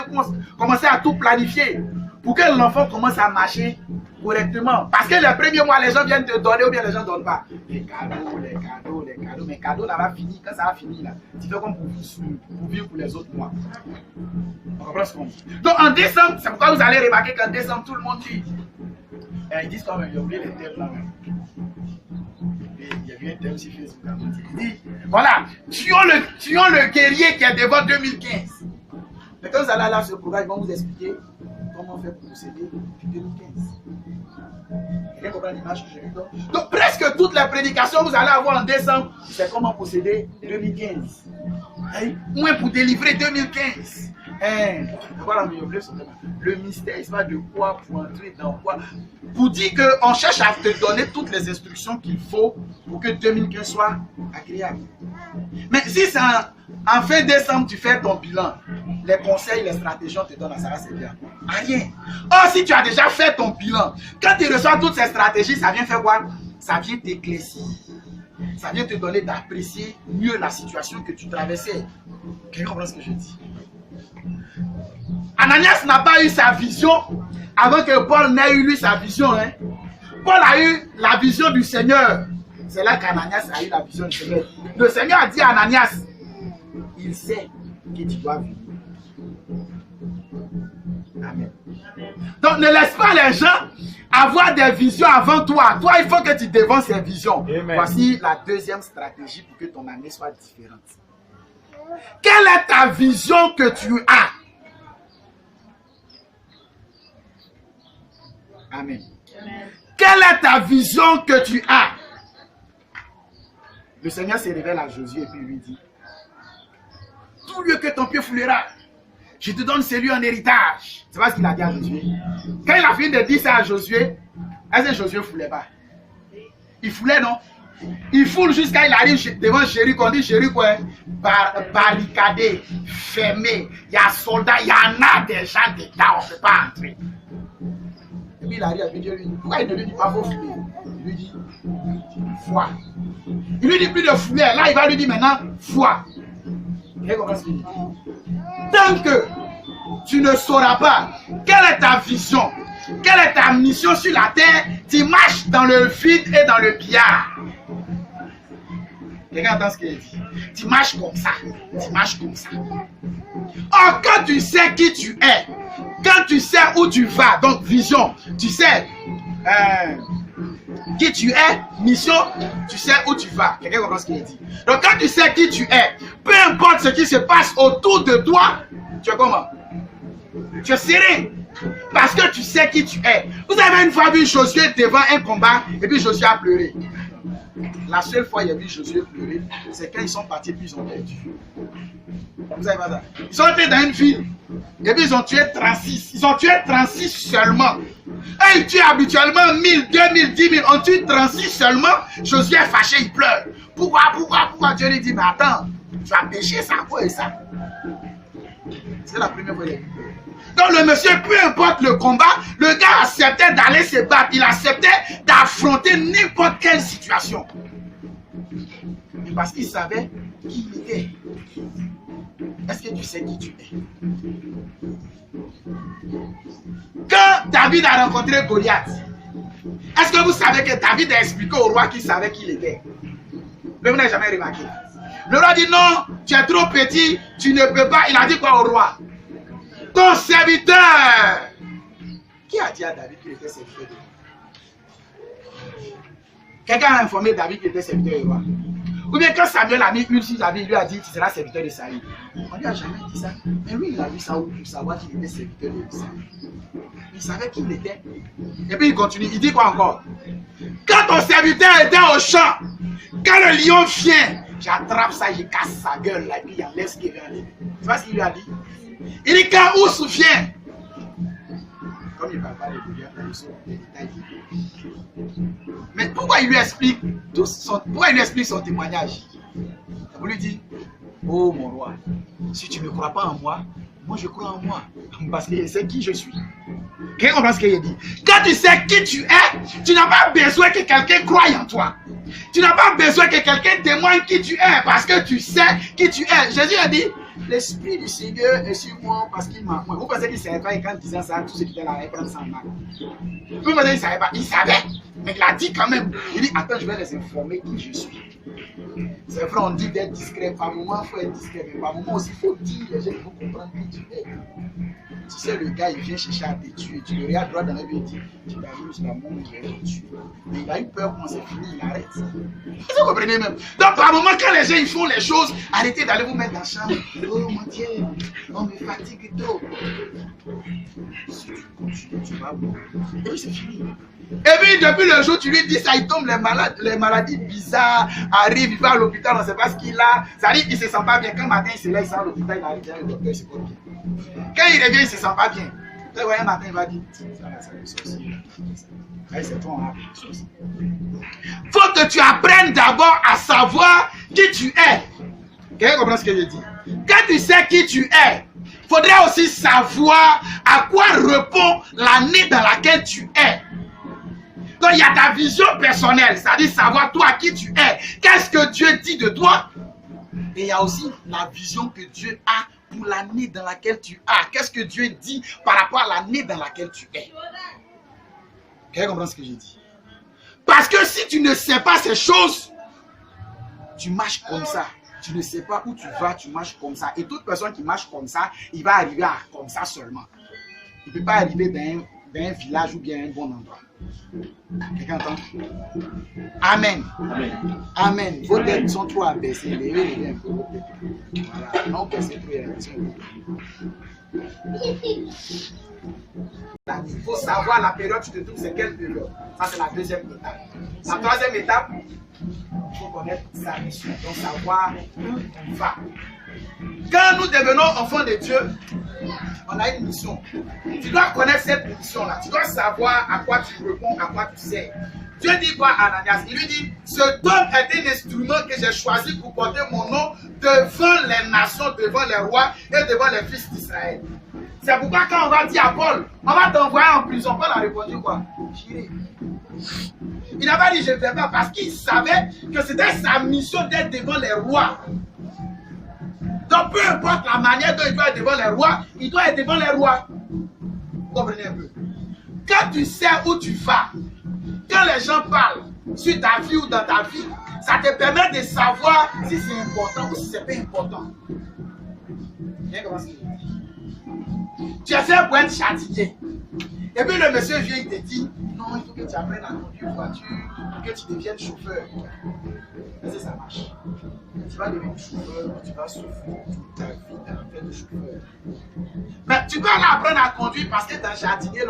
commencer à tout planifier pour que l'enfant commence à marcher correctement. Parce que les premiers mois, les gens viennent te donner ou bien les gens ne donnent pas. Les cadeaux. Mais cadeaux, là, va finir. Quand ça va finir, là, tu fais comme pour vivre pour les autres mois. On comprend ce qu'on dit. Donc, en décembre, c'est pourquoi vous allez remarquer qu'en décembre, tout le monde dit. Ils disent quand même, il y a oublié les thèmes là même. Il y a eu un thème aussi Facebook. Il dit, voilà, tuons le guerrier qui est devant 2015. Mais quand vous allez là sur le programme, ils vont vous expliquer comment faire pour procéder depuis 2015. Quelqu'un comprend l'image que je lui donne? Donc presque toutes les prédications que vous allez avoir en décembre, c'est comment procéder 2015. Moins pour délivrer 2015. Voilà, le mystère, c'est pas de quoi pour entrer dans quoi. Pour dire qu'on cherche à te donner toutes les instructions qu'il faut pour que 2015 soit agréable. Mais si c'est en fin décembre, tu fais ton bilan, les conseils, les stratégies, on te donne à ça, c'est bien. Rien. Or, si tu as déjà fait ton bilan, quand tu reçois toutes ces stratégies, ça vient faire quoi? Ça vient t'éclaircir. Ça vient te donner d'apprécier mieux la situation que tu traversais. Quelqu'un comprend ce que je dis? Ananias n'a pas eu sa vision avant que Paul n'ait eu lui sa vision. Hein? Paul a eu la vision du Seigneur. C'est là qu'Ananias a eu la vision du Seigneur. Le Seigneur a dit à Ananias, il sait que tu dois vivre. Amen. Donc ne laisse pas les gens avoir des visions avant toi. Toi, il faut que tu devances ces visions. Amen. Voici la deuxième stratégie pour que ton année soit différente. Quelle est ta vision que tu as? Amen. Amen. Quelle est ta vision que tu as? Le Seigneur se révèle à Josué et puis lui dit, tout lieu que ton pied foulera, je te donne celui en héritage. C'est pas ce qu'il a dit à Josué. Quand il a fini de dire ça à Josué, est-ce que Josué ne foulait pas? Il foulait, non? Il foule jusqu'à il arrive devant Jéricho. On dit Jéricho est barricadé, fermé. Il y a soldats, il y en a des gens dedans, on ne peut pas entrer. Et puis il arrive à Dieu, lui dit, pourquoi il ne lui dit pas faut fouler? Il lui dit, foi. Il lui dit plus de fouler, là il va lui dire maintenant, foi. Vous comprenez ce qu'il dit? Tant que tu ne sauras pas quelle est ta vision, quelle est ta mission sur la terre, tu marches dans le vide et dans le billard. Quelqu'un entend ce qu'il dit? Tu marches comme ça. Tu marches comme ça. Or, quand tu sais qui tu es, quand tu sais où tu vas, donc vision, tu sais qui tu es, mission, tu sais où tu vas. Quelqu'un comprend ce qu'il dit? Donc, quand tu sais qui tu es, peu importe ce qui se passe autour de toi, tu es comment? Tu es serré. Parce que tu sais qui tu es. Vous avez une fois vu Josué devant un combat et puis Josué a pleuré. La seule fois il y a vu Josué pleurer, c'est quand ils sont partis et puis ils ont perdu. Vous savez pas ça? Ils sont entrés dans une ville et puis ils ont tué 36. Ils ont tué 36 seulement. Et ils tuent habituellement 1000, 2000, 10 000. On tue 36 seulement. Josué est fâché, il pleure. Pourquoi Dieu lui dit, mais attends, tu as péché ça, quoi et ça? C'est la première fois qu'il a vu. Donc le monsieur, peu importe le combat, le gars acceptait d'aller se battre. Il acceptait d'affronter n'importe quelle situation. Parce qu'il savait qui il était. Est-ce que tu sais qui tu es? Quand David a rencontré Goliath, est-ce que vous savez que David a expliqué au roi qu'il savait qui il était? Mais vous n'avez jamais remarqué. Le roi dit non, tu es trop petit, tu ne peux pas. Il a dit quoi au roi? Ton serviteur. Qui a dit à David qu'il était serviteur de roi? Quelqu'un a informé David qu'il était serviteur de roi? Ou bien quand Samuel a mis une sur David, il lui a dit tu seras serviteur de Saül. On lui a jamais dit ça. Mais lui, il a vu ça pour savoir qu'il était serviteur de Saül. Il savait qui il était. Et puis il continue. Il dit quoi encore? Quand ton serviteur était au champ, quand le lion vient, j'attrape ça, je casse sa gueule là, et puis il enlève ce qu'il veut enlever. Tu vois ce qu'il lui a dit? Il dit quand Ous vient. Comme il ne parle pas de Goliath, il sont des détails. Mais pourquoi il lui explique son témoignage? Vous lui dit, oh mon roi, si tu ne crois pas en moi, moi je crois en moi. Parce que je sais qui je suis. Quelqu'un comprend ce qu'il dit? Quand tu sais qui tu es, tu n'as pas besoin que quelqu'un croie en toi. Tu n'as pas besoin que quelqu'un témoigne qui tu es. Parce que tu sais qui tu es. Jésus a dit, l'Esprit du Seigneur est sur moi parce qu'il m'a. Vous pensez qu'il ne savait pas et quand il disait ça, tout ce qui était là allait prendre ça en mal. Vous pensez qu'il ne savait pas, il savait. Mais il a dit quand même. Il dit, attends, je vais les informer qui je suis. C'est vrai, on dit d'être discret. Par moment, il faut être discret. Mais par moment aussi, il faut dire, les gens vont comprendre qui tu es. Tu sais, le gars, il vient chercher à te tuer. Tu le regardes droit dans les yeux et tu dis, tu t'amuses, la mort, je vais te tuer. Mais il a eu peur quand c'est fini, il arrête. Vous comprenez même? Donc, par moment, quand les gens ils font les choses, arrêtez d'aller vous mettre dans la chambre. Oh mon Dieu, on me fatigue trop. Si tu continues, tu vas mourir. Et puis c'est fini. Et puis depuis le jour où tu lui dis ça, il tombe, les maladies bizarres arrivent, il va à l'hôpital, on ne sait pas ce qu'il a. Ça arrive, il ne se sent pas bien. Quand matin il se lève, il sort à l'hôpital, il arrive bien, le docteur, il se porte bien. Quand il revient, il ne se sent pas bien. Le voyez, matin, il va dire, ça va, ça va, sorcier. C'est toi, on a sorcier. Faut que tu apprennes d'abord à savoir qui tu es. Quelqu'un comprend ce que je dis? Quand tu sais qui tu es, il faudrait aussi savoir à quoi répond l'année dans laquelle tu es. Donc il y a ta vision personnelle, c'est-à-dire savoir toi qui tu es. Qu'est-ce que Dieu dit de toi? Et il y a aussi la vision que Dieu a pour l'année dans laquelle tu as. Qu'est-ce que Dieu dit par rapport à l'année dans laquelle tu es? Quelqu'un comprend ce que j'ai dit? Parce que si tu ne sais pas ces choses, tu marches comme ça. Tu ne sais pas où tu vas, tu marches comme ça. Et toute personne qui marche comme ça, il va arriver à comme ça seulement. Il ne peut pas arriver dans un village ou bien un bon endroit. Quelqu'un entend? Amen. Amen. Amen. Vos têtes sont trop abaissées. Levez un peu vos têtes. Voilà. Non, baissez trop les Il faut savoir la période où tu te trouves, c'est quelle période. Ça, c'est la deuxième étape. La troisième étape, il faut connaître sa mission. Donc, savoir où on va. Quand nous devenons enfants de Dieu, on a une mission. Tu dois connaître cette mission-là. Tu dois savoir à quoi tu réponds, à quoi tu sais. Dieu dit quoi à Ananias? Il lui dit, ce don est un instrument que j'ai choisi pour porter mon nom devant les nations, devant les rois et devant les fils d'Israël. C'est pourquoi quand on va dire à Paul, on va t'envoyer en prison, Paul a répondu quoi? J'irai. Il n'a pas dit je ne vais pas parce qu'il savait que c'était sa mission d'être devant les rois. Donc peu importe la manière dont il doit être devant les rois, il doit être devant les rois. Vous comprenez un peu? Quand tu sais où tu vas, quand les gens parlent sur ta vie ou dans ta vie, ça te permet de savoir si c'est important ou si c'est pas important. Bien comment c'est? Tu es fait pour être châtié. Et puis le monsieur vient, il te dit, non, il faut que tu apprennes à conduire une voiture, pour que tu deviennes chauffeur. Mais ça marche. Tu vas devenir chauffeur, tu vas souffrir toute ta vie dans le fait de chauffeur. Mais tu peux aller apprendre à conduire parce que dans jardinier,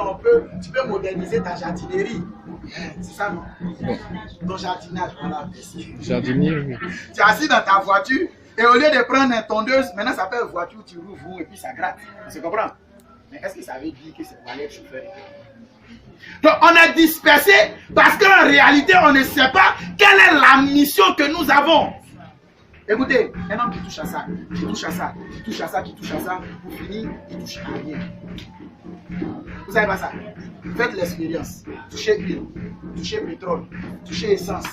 tu peux moderniser ta jardinerie. C'est ça, non? Ton jardinage, voilà. Jardinier, oui. Tu es assis dans ta voiture et au lieu de prendre une tondeuse, maintenant ça fait une voiture, tu rouvres et puis ça gratte. Tu comprends? Mais est-ce que ça veut dire que c'est pour aller chauffeur? Donc on est dispersé parce qu'en réalité on ne sait pas quelle est la mission que nous avons. Écoutez, un homme qui touche à ça, qui touche à ça, qui touche à ça, qui touche à ça, pour finir, il touche à rien. Vous savez pas ça? Faites l'expérience. Touchez huile, touchez pétrole, touchez essence,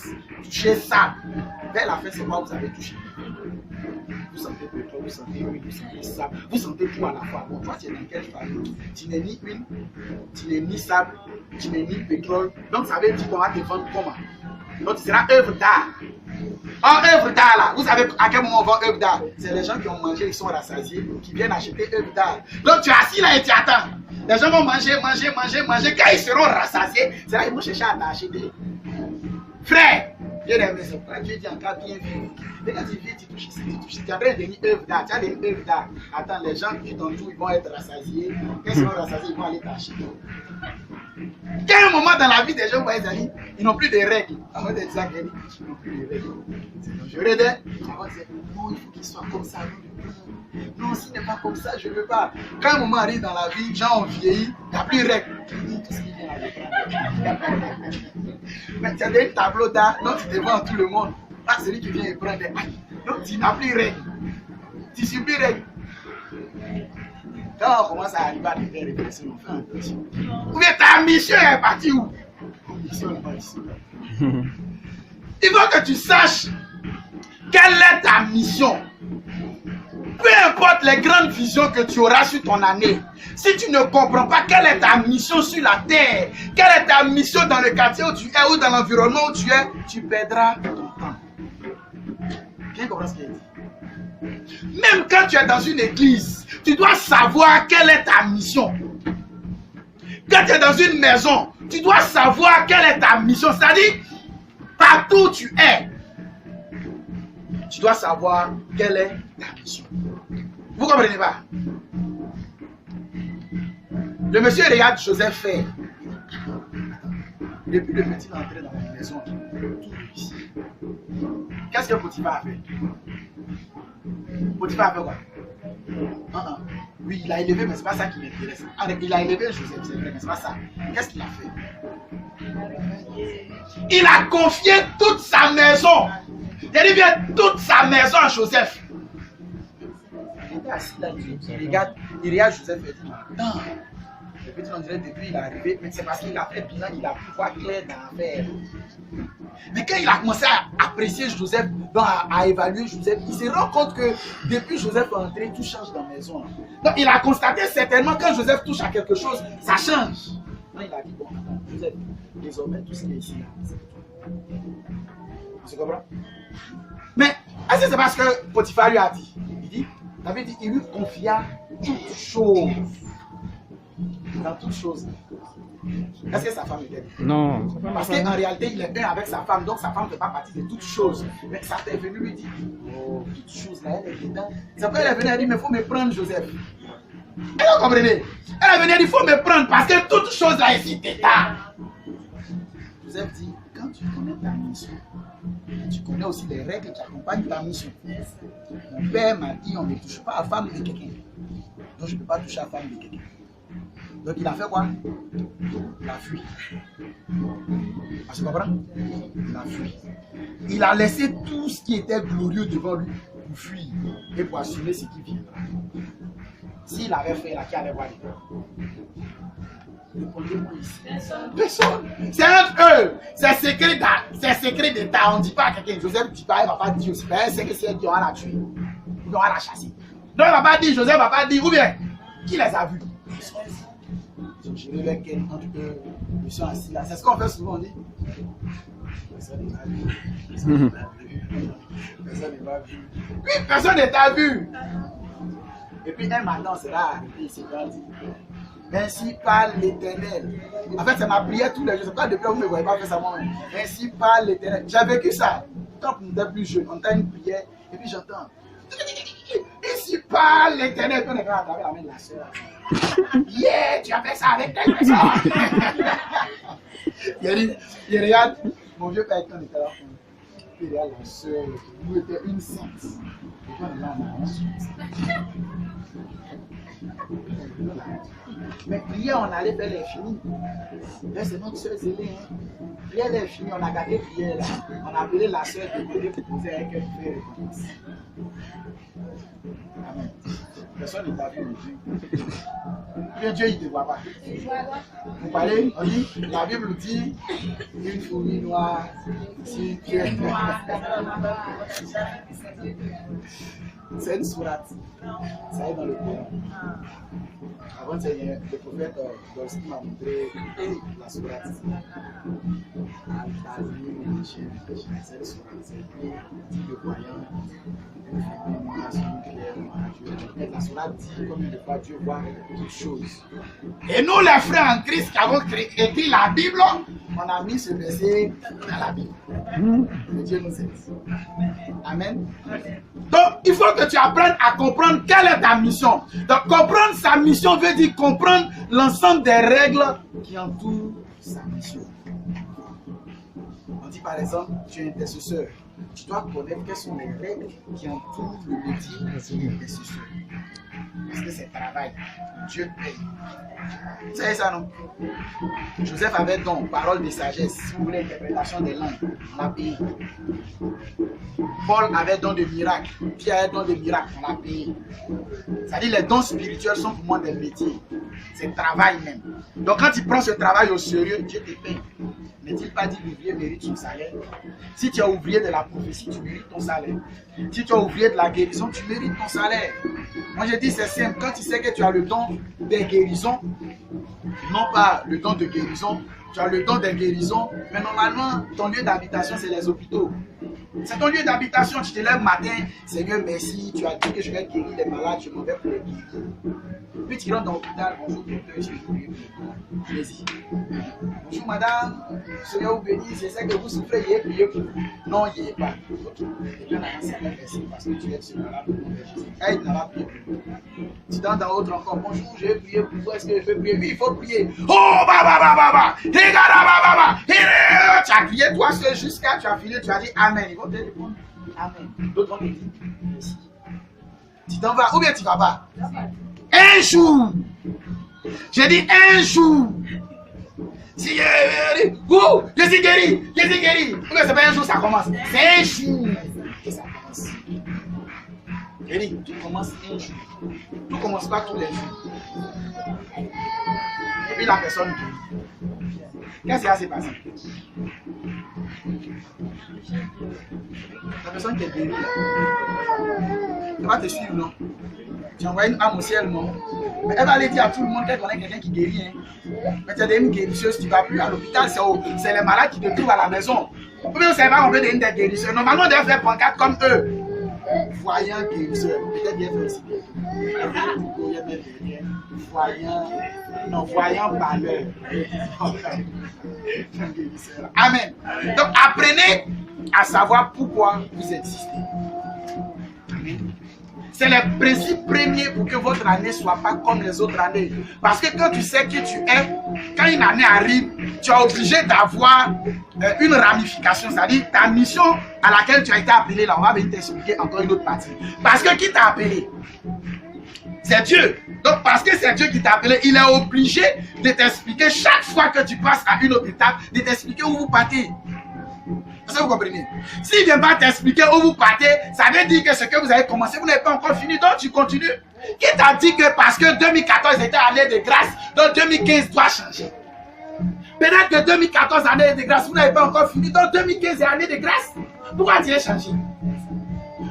touchez sable. Vers la fin, c'est quoi vous avez touché? Vous sentez pétrole, vous sentez huile, vous sentez sable, vous sentez tout à la fois. Bon, toi, tu es dans quelle famille? Tu n'es ni huile, tu n'es ni sable, tu n'es ni pétrole. Donc, ça veut dire qu'on va te vendre comment? Donc, tu seras œuvre d'art. En œuvre d'art, là, vous savez à quel moment on vend œuvre d'art? C'est les gens qui ont mangé, ils sont rassasiés, qui viennent acheter œuvre d'art. Donc, tu es assis là et tu attends. Les gens vont manger. Quand ils seront rassasiés, c'est là qu'ils vont chercher à t'acheter. Frère, Dieu aime ça. Dieu dit encore bien vivre. Mais quand tu viens, tu touches ici, tu touches ici. Tu es en train de devenir œuvre d'art. Tu as des œuvres d'art. Attends, les gens qui t'entourent, ils vont être rassasiés. Quand ils seront rassasiés, ils vont aller t'acheter. Quel moment dans la vie des gens, vous voyez, ils n'ont plus de règles. Avant de dire ça, ils n'ont plus de règles. C'est dangereux d'être. Non, il faut qu'ils soient comme ça. Non, s'il n'est pas comme ça, je ne veux pas. Quand un moment arrive dans la vie, les gens ont vieilli, il n'y a plus de règles. Tout ce qui vient à mais tu as des tableaux d'art, donc tu devant tout le monde. Ah, celui qui vient et prend des actes. Donc tu n'as plus de règles. Tu suis plus de règles. Quand on commence à arriver à des réflexions, on fait attention. Mais ta mission est partie où? Mission n'est pas ici. Il faut que tu saches quelle est ta mission. peu importe les grandes visions que tu auras sur ton année, si tu ne comprends pas quelle est ta mission sur la terre, quelle est ta mission dans le quartier où tu es ou dans l'environnement où tu es, tu perdras ton temps. Bien comprendre ce qu'il dit. Même quand tu es dans une église, tu dois savoir quelle est ta mission. Quand tu es dans une maison, tu dois savoir quelle est ta mission. C'est-à-dire, partout où tu es, tu dois savoir quelle est ta mission. Vous comprenez pas? Le monsieur regarde Joseph faire. Depuis le petit entré dans la maison, tout ici. Qu'est-ce que Potiphar a fait? Potiphar a fait quoi? Oui, il a élevé, mais c'est pas ça qui m'intéresse. Il a élevé Joseph, c'est vrai, mais c'est pas ça. Qu'est-ce qu'il a fait? Il a confié toute sa maison. Il dit bien toute sa maison à Joseph. Il était assis là, il regarde Joseph et dit, non. Le petit on dirait depuis il est arrivé, mais c'est parce qu'il a fait bilan, il a pu voir clair dans l'affaire. Mais quand il a commencé à apprécier Joseph, à évaluer Joseph, il se rend compte que depuis Joseph est entré, tout change dans la maison. Donc il a constaté certainement quand Joseph touche à quelque chose, ça change. Donc il a dit, bon, Joseph, désormais tout ce qui est ici, là, c'est tout. On se comprend? Mais est-ce que c'est parce que Potiphar lui a dit? Il dit, David dit, il lui confia toutes choses. Dans toutes choses. Est-ce que sa femme était? Non. Parce qu'en réalité, il est un avec sa femme, donc sa femme ne fait pas partie de toutes choses. Mais ça est venu lui dire, oh, toutes choses là, elle est dedans. C'est pourquoi elle est venue, elle dit, mais il faut me prendre Joseph. Et vous comprenez? Elle est venue, elle dit, il faut me prendre parce que toutes choses là ici, t'es là. Joseph dit, quand tu connais ta mission, tu connais aussi les règles qui accompagnent ta mission. Mon père m'a dit, on ne touche pas à la femme de quelqu'un. Donc je ne peux pas toucher à la femme de quelqu'un. Donc il a fait quoi? Il a fui. Ah, tu comprends? Il a fui. Il a laissé tout ce qui était glorieux devant lui pour fuir et pour assumer ce qui viendra. S'il avait fait, là, qui allait voir les personne. C'est entre eux. C'est secret d'État. On ne dit pas à quelqu'un. Joseph ne dit pas, il ne va pas dire aussi. Elle sait que si elle dit, on va la tuer. On va la chasser. Donc il ne va pas dire, Joseph ne va pas dire, ou bien, qui les a vus? Ils ont géré avec elle quand ils sont assis là. C'est ce qu'on fait souvent, on dit. Personne n'est pas vu. Personne n'est pas vu. Oui, personne n'est pas vu. Et puis un matin sera arrivé ici quand il dit, ainsi parle l'Éternel. En fait, c'est ma prière tous les jours. C'est pas depuis que vous ne me voyez pas faire ça moi-même. Ainsi parle l'Éternel. J'ai vécu ça. Quand on était plus jeune, on entend une prière et puis j'entends. Ainsi parle l'Éternel. On est quand même à la main de la soeur. Yeah, tu as fait ça avec telle personne. Il regarde, mon vieux père quand on était là, il regarde la soeur, nous était une sainte. Et quand on est là, on a honte. Mais prière, on allait faire les finis. Là, c'est notre soeur Zélé. Prière, les finis, on a gardé prière là. On a appelé la soeur de côté pour poser avec elle faire réponse. Amen. Personne ne t'a vu aujourd'hui. Dieu, il ne te voit pas. Vous parlez, on dit, la Bible dit, une fourmi noire, si tu es noir. C'est une sourate. Ça est dans le Coran. Avant, le prophète Dorski m'a montré la sourate. C'est une sourate. C'est le croyant. La sourate dit combien de fois Dieu voit toutes choses. Et nous, les frères en Christ qui avons écrit la Bible, on a mis ce verset dans la Bible. Que Dieu nous aide. Amen. Donc, il faut que tu apprennes à comprendre quelle est ta mission. Donc, comprendre sa mission veut dire comprendre l'ensemble des règles qui entourent sa mission. On dit par exemple, tu es intercesseur. Tu dois connaître quelles sont les règles qui entourent le métier d'intercesseur. Parce que c'est travail. Dieu paye. Vous savez ça, non? Joseph avait donc parole de sagesse. Si vous voulez, interprétation des langues, on l'a payé. Paul avait don de miracle. Pierre avait don de miracle, on l'a payé. C'est-à-dire les dons spirituels sont pour moi des métiers. C'est le travail même. Donc quand tu prends ce travail au sérieux, Dieu te paye. N'est-il pas dit l'ouvrier mérite son salaire? Si tu es ouvrier de la prophétie, tu mérites ton salaire. Si tu as oublié de la guérison, tu mérites ton salaire. Moi, je dis, c'est simple. Quand tu sais que tu as le don des guérisons, non pas le don de guérison, tu as le don des guérisons, mais normalement, ton lieu d'habitation, c'est les hôpitaux. C'est ton lieu d'habitation. Tu te lèves matin, Seigneur, merci, tu as dit que je vais guérir les malades, je m'en vais pour les guérir. Puis tu rentres dans l'hôpital, bonjour docteur, je vais prier pour vous. Allez-y. Bonjour madame, Seigneur vous bénisse, je sais que vous souffrez, il est prié pour vous. Non, il n'y est pas. Et bien, c'est merci parce que tu es ce malade pour Jésus. Il n'a pas prié pour vous. Tu donnes dans l'autre encore, bonjour, je vais prier pour vous, est-ce que je peux prier? Oui, il faut prier. Oh, baba, tu as crié toi seul jusqu'à tu as fini, tu as dit Amen. Ils vont te répondre Amen. D'autres vont te dire merci. Tu t'en vas ou bien tu ne vas pas? Un jour, j'ai dit un jour. Si je suis guéri, je suis guéri. Ou bien c'est pas un jour ça commence, c'est un jour que ça commence. J'ai dit, tout commence un jour. Tout commence pas tous les jours. Et puis la personne guérit. Qu'est-ce qui va se passer? La personne qui est guérie, elle va te suivre, non? Tu envoies une âme au ciel, non? Mais elle va aller dire à tout le monde qu'elle connaît quelqu'un qui guérit. Hein? Mais tu es une guérisseuse, tu ne vas plus à l'hôpital, c'est les malades qui te trouvent à la maison. Ou bien on ne sait pas qu'on peut devenir des guérisseurs. Normalement, on doit faire pancarte comme eux. Voyant guérisseur, peut-être bien fait aussi. Voyant malheur. Amen. Donc apprenez à savoir pourquoi vous existez. Amen. C'est le principe premier pour que votre année ne soit pas comme les autres années. Parce que quand tu sais qui tu es, quand une année arrive, tu es obligé d'avoir une ramification, c'est-à-dire ta mission à laquelle tu as été appelé, là, on va venir t'expliquer encore une autre partie. Parce que qui t'a appelé? C'est Dieu. Donc parce que c'est Dieu qui t'a appelé, il est obligé de t'expliquer chaque fois que tu passes à une autre étape, de t'expliquer où vous partez. Est-ce que vous comprenez? S'il ne vient pas t'expliquer où vous partez, ça veut dire que ce que vous avez commencé, vous n'avez pas encore fini, donc tu continues. Qui t'a dit que parce que 2014 était année de grâce, donc 2015 doit changer? Peut-être que 2014 année de grâce, vous n'avez pas encore fini, donc 2015 est année de grâce. Pourquoi Dieu a changé?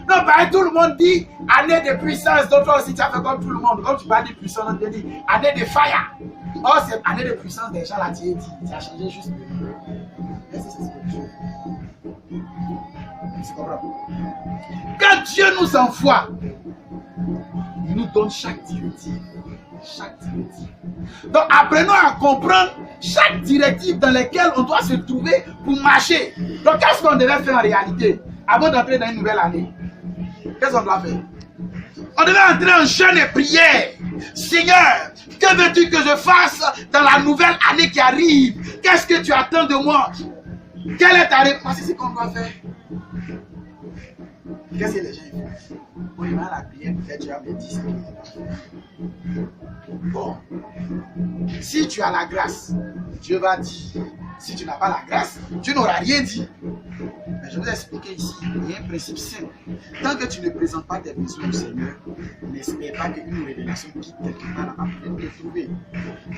Non, pareil, tout le monde dit année de puissance, donc toi aussi tu as fait comme tout le monde. Comme tu parles de puissance, on te dit année de fire. Oh, c'est année de puissance des gens là, Dieu dit. Ça a changé juste. Quand Dieu nous envoie, il nous donne chaque directive. Chaque directive. Donc apprenons à comprendre chaque directive dans laquelle on doit se trouver pour marcher. Donc qu'est-ce qu'on devait faire en réalité avant d'entrer dans une nouvelle année? Qu'est-ce qu'on doit faire? On devait entrer en jeûne et prière. Seigneur, que veux-tu que je fasse dans la nouvelle année qui arrive? Qu'est-ce que tu attends de moi? Quelle est ta réponse? C'est ce qu'on doit faire. Qu'est-ce que les gens font? On y va à la prière, peut-être tu as des 10 000. Bon, si tu as la grâce, Dieu va dire. Si tu n'as pas la grâce, tu n'auras rien dit. Mais je vais vous expliquer ici, il y a un principe simple. Tant que tu ne présentes pas tes besoins au Seigneur, n'espère pas qu'une révélation quitte quelque part après te trouver.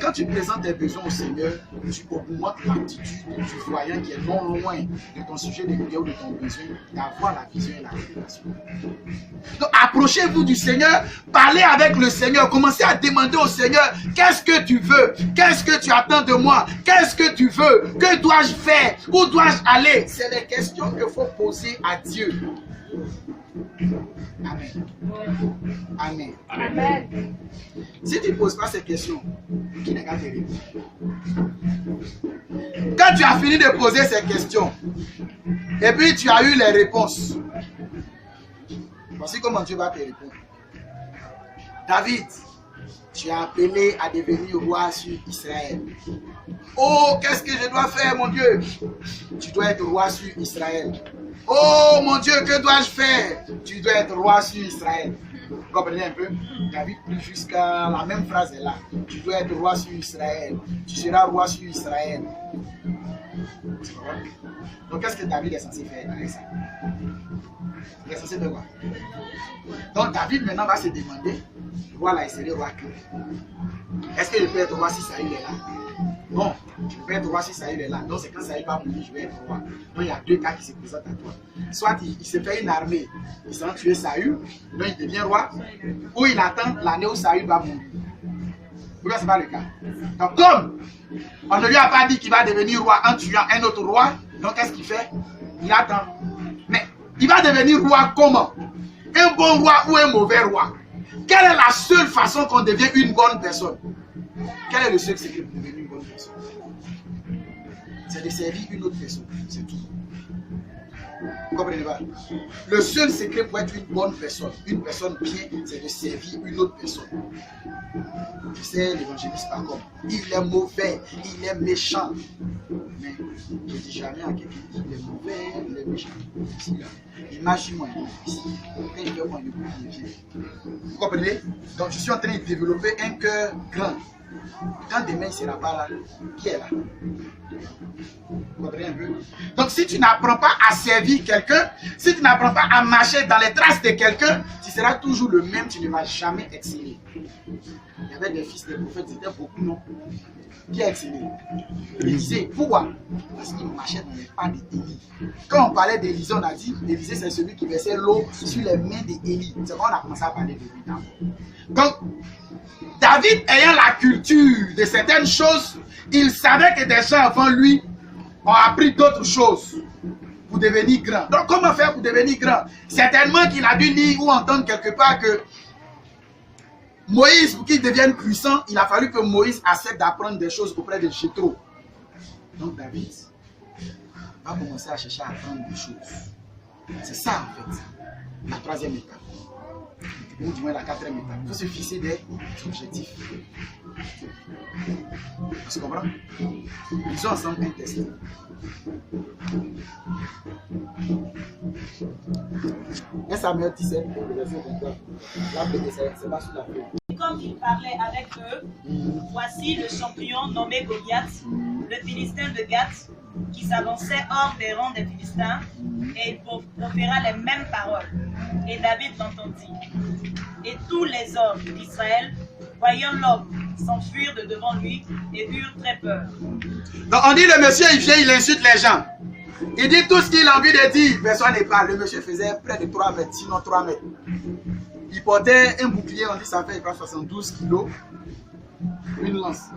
Quand tu présentes tes besoins au Seigneur, tu augmentes l'aptitude du voyant qui est non loin de ton sujet de prière ou de ton besoin d'avoir la vision et la révélation. Donc approchez-vous du Seigneur, parlez avec le Seigneur, commencez à demander au Seigneur, qu'est-ce que tu veux? Qu'est-ce que tu attends de moi? Qu'est-ce que tu veux? Que dois-je faire? Où dois-je aller? C'est les questions qu'il faut poser à Dieu. Amen. Amen. Amen. Si tu ne poses pas ces questions, qui n'est qu'à te répondre? Quand tu as fini de poser ces questions, et puis tu as eu les réponses, voici comment Dieu va te répondre. David, tu es appelé à devenir roi sur Israël. Oh, qu'est-ce que je dois faire, mon Dieu? Tu dois être roi sur Israël. Oh, mon Dieu, que dois-je faire? Tu dois être roi sur Israël. Vous comprenez un peu? David prie jusqu'à la même phrase est là. Tu dois être roi sur Israël. Tu seras roi sur Israël. Donc, qu'est-ce que David est censé faire avec ça? Il est censé faire quoi? Donc, David maintenant va se demander, roi là, il serait roi que? Est-ce que je peux être roi si Saül est là? Non, tu peux être roi si Saül est là. Donc c'est quand Saül va mourir, je vais être roi. Donc il y a deux cas qui se présentent à toi. Soit il se fait une armée, il s'en tuer Saül, donc il devient roi, ou il attend l'année où Saül va mourir. Pourquoi ce n'est pas le cas? Donc comme on ne lui a pas dit qu'il va devenir roi en tuant un autre roi, donc qu'est-ce qu'il fait? Il attend. Mais il va devenir roi comment? Un bon roi ou un mauvais roi? Quelle est la seule façon qu'on devient une bonne personne? Quel est le seul secret pour devenir une bonne personne? C'est de servir une autre personne, c'est tout. Vous comprenez pas? Le seul secret pour être une bonne personne, une personne bien, c'est de servir une autre personne. Tu sais, l'évangéliste par contre, il est mauvais, il est méchant. Mais je ne dis jamais à quelqu'un qu'il est mauvais, il est méchant. Imagine-moi, quand je vais prendre une bougie, vous comprenez? Donc je suis en train de développer un cœur grand. Quand demain il ne sera pas là, qui est là? Vous comprenez un peu? Donc si tu n'apprends pas à servir quelqu'un, si tu n'apprends pas à marcher dans les traces de quelqu'un, tu seras toujours le même, tu ne vas jamais exceller. Il y avait des fils des prophètes, c'était beaucoup, non? Qui a excellé? Élisée. Pourquoi? Parce qu'il marchait dans les pas d'Élie. Quand on parlait d'Élisée, on a dit Élisée c'est celui qui versait l'eau sur les mains d'Élie. C'est quand on a commencé à parler de lui d'abord. Donc, David ayant la culture de certaines choses, il savait que des gens avant lui ont appris d'autres choses pour devenir grand. Donc, comment faire pour devenir grand? Certainement qu'il a dû lire ou entendre quelque part que Moïse, pour qu'il devienne puissant, il a fallu que Moïse accepte d'apprendre des choses auprès de Jéthro. Donc David va commencer à chercher à apprendre des choses. C'est ça en fait, la troisième étape. Ou du moins la quatrième étape. Il faut se fixer des objectifs. Tu comprends? Ils ont ensemble un test. Et Samuel 17, verset 24. Là, c'est pas sous la feuille. Comme il parlait avec eux, voici le champion nommé Goliath, le Philistin de Gath, qui s'avançait hors des rangs des Philistins, et il proféra les mêmes paroles. Et David l'entendit. Et tous les hommes d'Israël, voyant l'homme, s'enfuirent de devant lui et eurent très peur. Donc on dit le monsieur, il vient, il insulte les gens. Il dit tout ce qu'il a envie de dire, personne ne parle. Le monsieur faisait près de 3 mètres, sinon 3 mètres. Il portait un bouclier, on dit ça fait 72 kilos. Une lance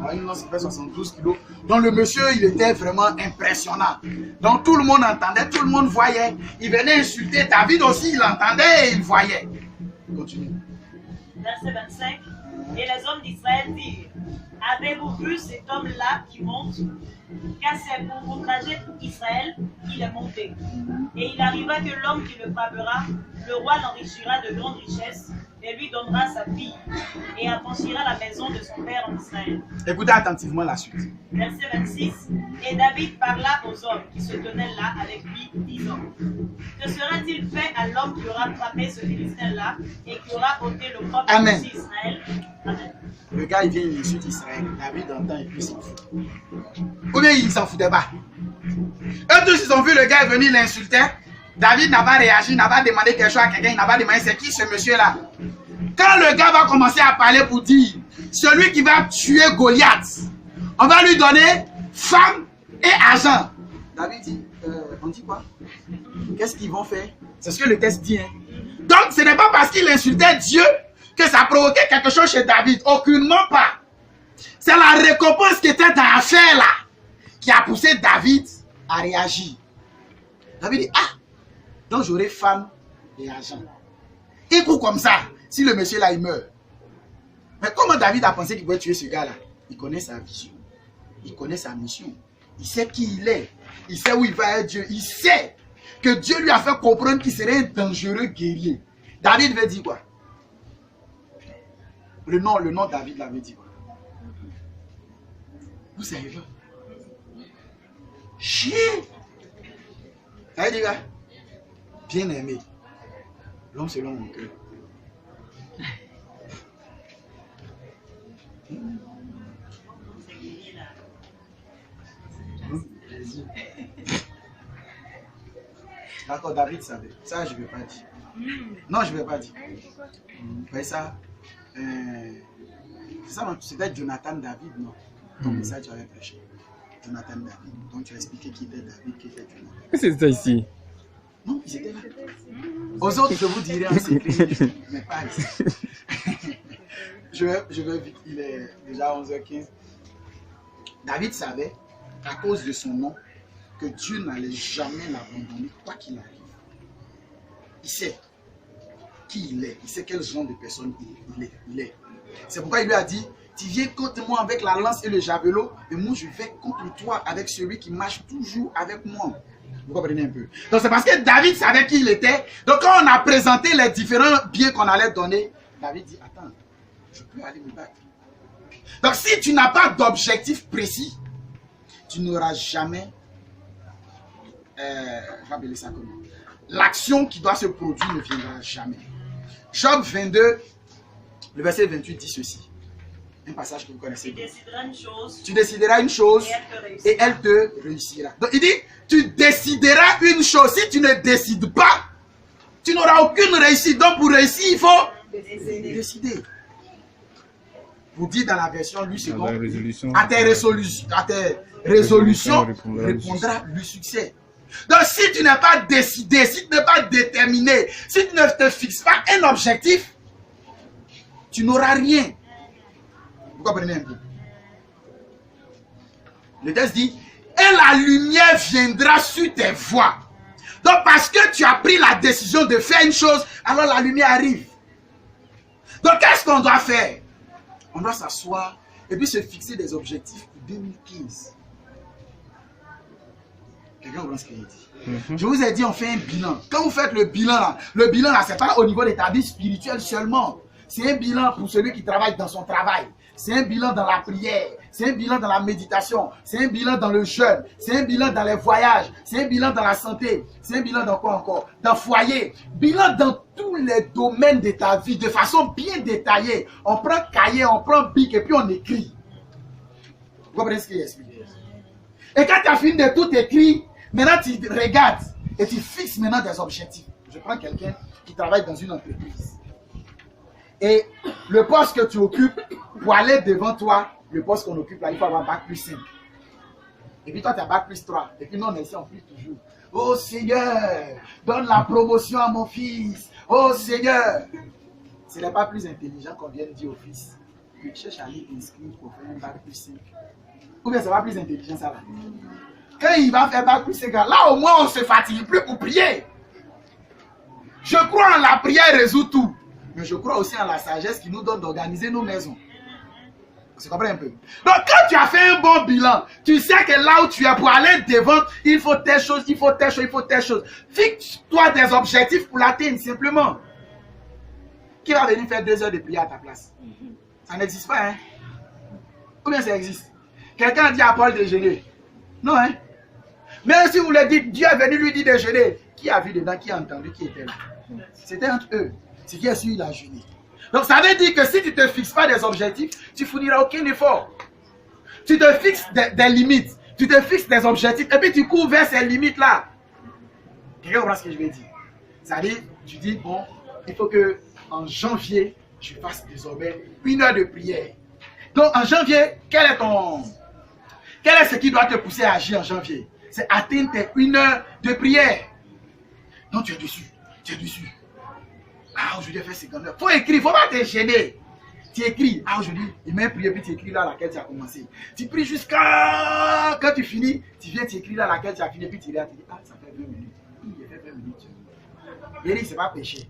qui fait 72 kilos. Donc le monsieur, il était vraiment impressionnant. Donc tout le monde entendait, tout le monde voyait. Il venait insulter David aussi, il entendait et il voyait. Continue. Verset 25. Et les hommes d'Israël dirent, avez-vous vu cet homme-là qui monte? Car c'est pour outrager Israël qu'il est monté. Et il arriva que l'homme qui le frappera, le roi l'enrichira de grandes richesses et lui donnera sa fille et affranchira la maison de son père en Israël. Écoutez attentivement la suite. Verset 26. Et David parla aux hommes qui se tenaient là avec lui, disant, que sera-t-il fait à l'homme qui aura frappé ce Philistin-là et qui aura ôté le propre d'Israël? Amen. Le gars, il vient, il insulte Israël. David entend et puis il s'en fout. Ou bien il ne s'en foutait pas. Eux tous, ils ont vu le gars venir l'insulter. David n'a pas réagi, n'a pas demandé quelque chose à quelqu'un, il n'a pas demandé c'est qui ce monsieur-là. Quand le gars va commencer à parler pour dire, celui qui va tuer Goliath, on va lui donner femme et argent. David dit, on dit quoi? Qu'est-ce qu'ils vont faire? C'est ce que le texte dit. Hein? Donc ce n'est pas parce qu'il insultait Dieu que ça provoquait quelque chose chez David. Aucunement pas. C'est la récompense qui était dans l'affaire là qui a poussé David à réagir. David dit, ah, donc j'aurai femme et argent. Il court comme ça, si le monsieur là il meurt. Mais comment David a pensé qu'il pouvait tuer ce gars là? Il connaît sa vision, il connaît sa mission, il sait qui il est, il sait où il va être Dieu, il sait que Dieu lui a fait comprendre qu'il serait un dangereux guerrier. David veut dire quoi? Le nom David l'avait dit quoi? Vous savez pas? Chien! Ça veut dire quoi? Bien aimé. L'homme selon mon cœur. D'accord, David savait. Ça, je ne vais pas dire. Non, je ne vais pas dire. Mais ça, c'est ça, c'était Jonathan David, non? ton message, tu avais prêché. Jonathan David. Donc tu as expliqué qui était David, qui était Jonathan. Qu'est-ce que c'est ici? Non, ils étaient là. Aux autres, je vous dirai en secret, mais pas ici. Je vais vite, il est déjà 11h15. David savait, à cause de son nom, que Dieu n'allait jamais l'abandonner, quoi qu'il arrive. Il sait qui il est, il sait quel genre de personne il est. C'est pourquoi il lui a dit, tu viens contre moi avec la lance et le javelot, et moi je vais contre toi avec celui qui marche toujours avec moi. Vous comprenez un peu? Donc c'est parce que David savait qui il était. Donc quand on a présenté les différents biens qu'on allait donner, David dit, attends, je peux aller me battre. Donc si tu n'as pas d'objectif précis, tu n'auras jamais, je vais appeler ça comment? L'action qui doit se produire ne viendra jamais. Job 22, le verset 28 dit ceci. Un passage que vous connaissez. Tu décideras une chose et elle te réussira. Donc il dit, tu décideras une chose. Si tu ne décides pas, tu n'auras aucune réussite. Donc pour réussir, il faut décider. Vous dites dans la version lui second, à tes résolutions répondra le succès. Donc si tu n'es pas décidé, si tu n'es pas déterminé, si tu ne te fixes pas un objectif, tu n'auras rien. Vous comprenez un peu? Le texte dit, et la lumière viendra sur tes voies. Donc parce que tu as pris la décision de faire une chose, alors la lumière arrive. Donc qu'est-ce qu'on doit faire? On doit s'asseoir et puis se fixer des objectifs pour 2015. Quelqu'un comprend ce qu'il dit? Je vous ai dit, on fait un bilan. Quand vous faites le bilan là, c'est pas au niveau de ta vie spirituelle seulement. C'est un bilan pour celui qui travaille dans son travail. C'est un bilan dans la prière. C'est un bilan dans la méditation. C'est un bilan dans le jeûne. C'est un bilan dans les voyages. C'est un bilan dans la santé. C'est un bilan dans quoi encore? Dans le foyer. Bilan dans tous les domaines de ta vie de façon bien détaillée. On prend cahier, on prend bic et puis on écrit. Vous comprenez ce qu'il explique? Et quand tu as fini de tout écrire, maintenant tu regardes et tu fixes maintenant des objectifs. Je prends quelqu'un qui travaille dans une entreprise. Et le poste que tu occupes, pour aller devant toi, le poste qu'on occupe là, il faut avoir bac plus 5. Et puis toi, tu as bac plus 3. Et puis nous, on essaie en plus toujours. Oh Seigneur, donne la promotion à mon fils. Oh Seigneur. Ce n'est pas plus intelligent qu'on vienne dire au fils. Il cherche à aller inscrire pour faire un bac plus 5. Ou bien c'est pas plus intelligent ça là. Quand il va faire bac plus 5, là au moins on ne se fatigue plus pour prier. Je crois en la prière résout tout. Mais je crois aussi en la sagesse qui nous donne d'organiser nos maisons. Vous comprenez un peu? Donc quand tu as fait un bon bilan, tu sais que là où tu es pour aller devant, il faut telle chose, il faut telle chose, il faut telle chose. Fixe-toi des objectifs pour l'atteindre simplement. Qui va venir faire 2 heures de prière à ta place? Ça n'existe pas, hein? Ou bien ça existe? Quelqu'un a dit à Paul de jeûner. Non, hein? Même si vous le dites, Dieu est venu lui dire de jeûner. Qui a vu dedans, qui a entendu, qui était là? C'était entre eux. C'est qui a su, il a jeûné. Donc ça veut dire que si tu ne te fixes pas des objectifs, tu ne fourniras aucun effort. Tu te fixes des limites, tu te fixes des objectifs et puis tu cours vers ces limites-là. Quelqu'un comprend ce que je veux dire? C'est-à-dire, tu dis, bon, il faut que en janvier, je fasse désormais 1 heure de prière. Donc en janvier, quel est ce qui doit te pousser à agir en janvier? C'est atteindre tes 1 heure de prière. Donc tu es dessus, tu es dessus. Ah, aujourd'hui, j'ai fait 50 heures. Il faut écrire, il ne faut pas te gêner. Tu écris. Ah, aujourd'hui, il m'a prié, puis tu écris là à laquelle tu as commencé. Tu pries jusqu'à. Quand tu finis, tu viens, tu écris là à laquelle tu as fini, puis tu dis, ah, ça fait 20 minutes. Oui, il fait 20 minutes. Il dit, ce n'est pas péché.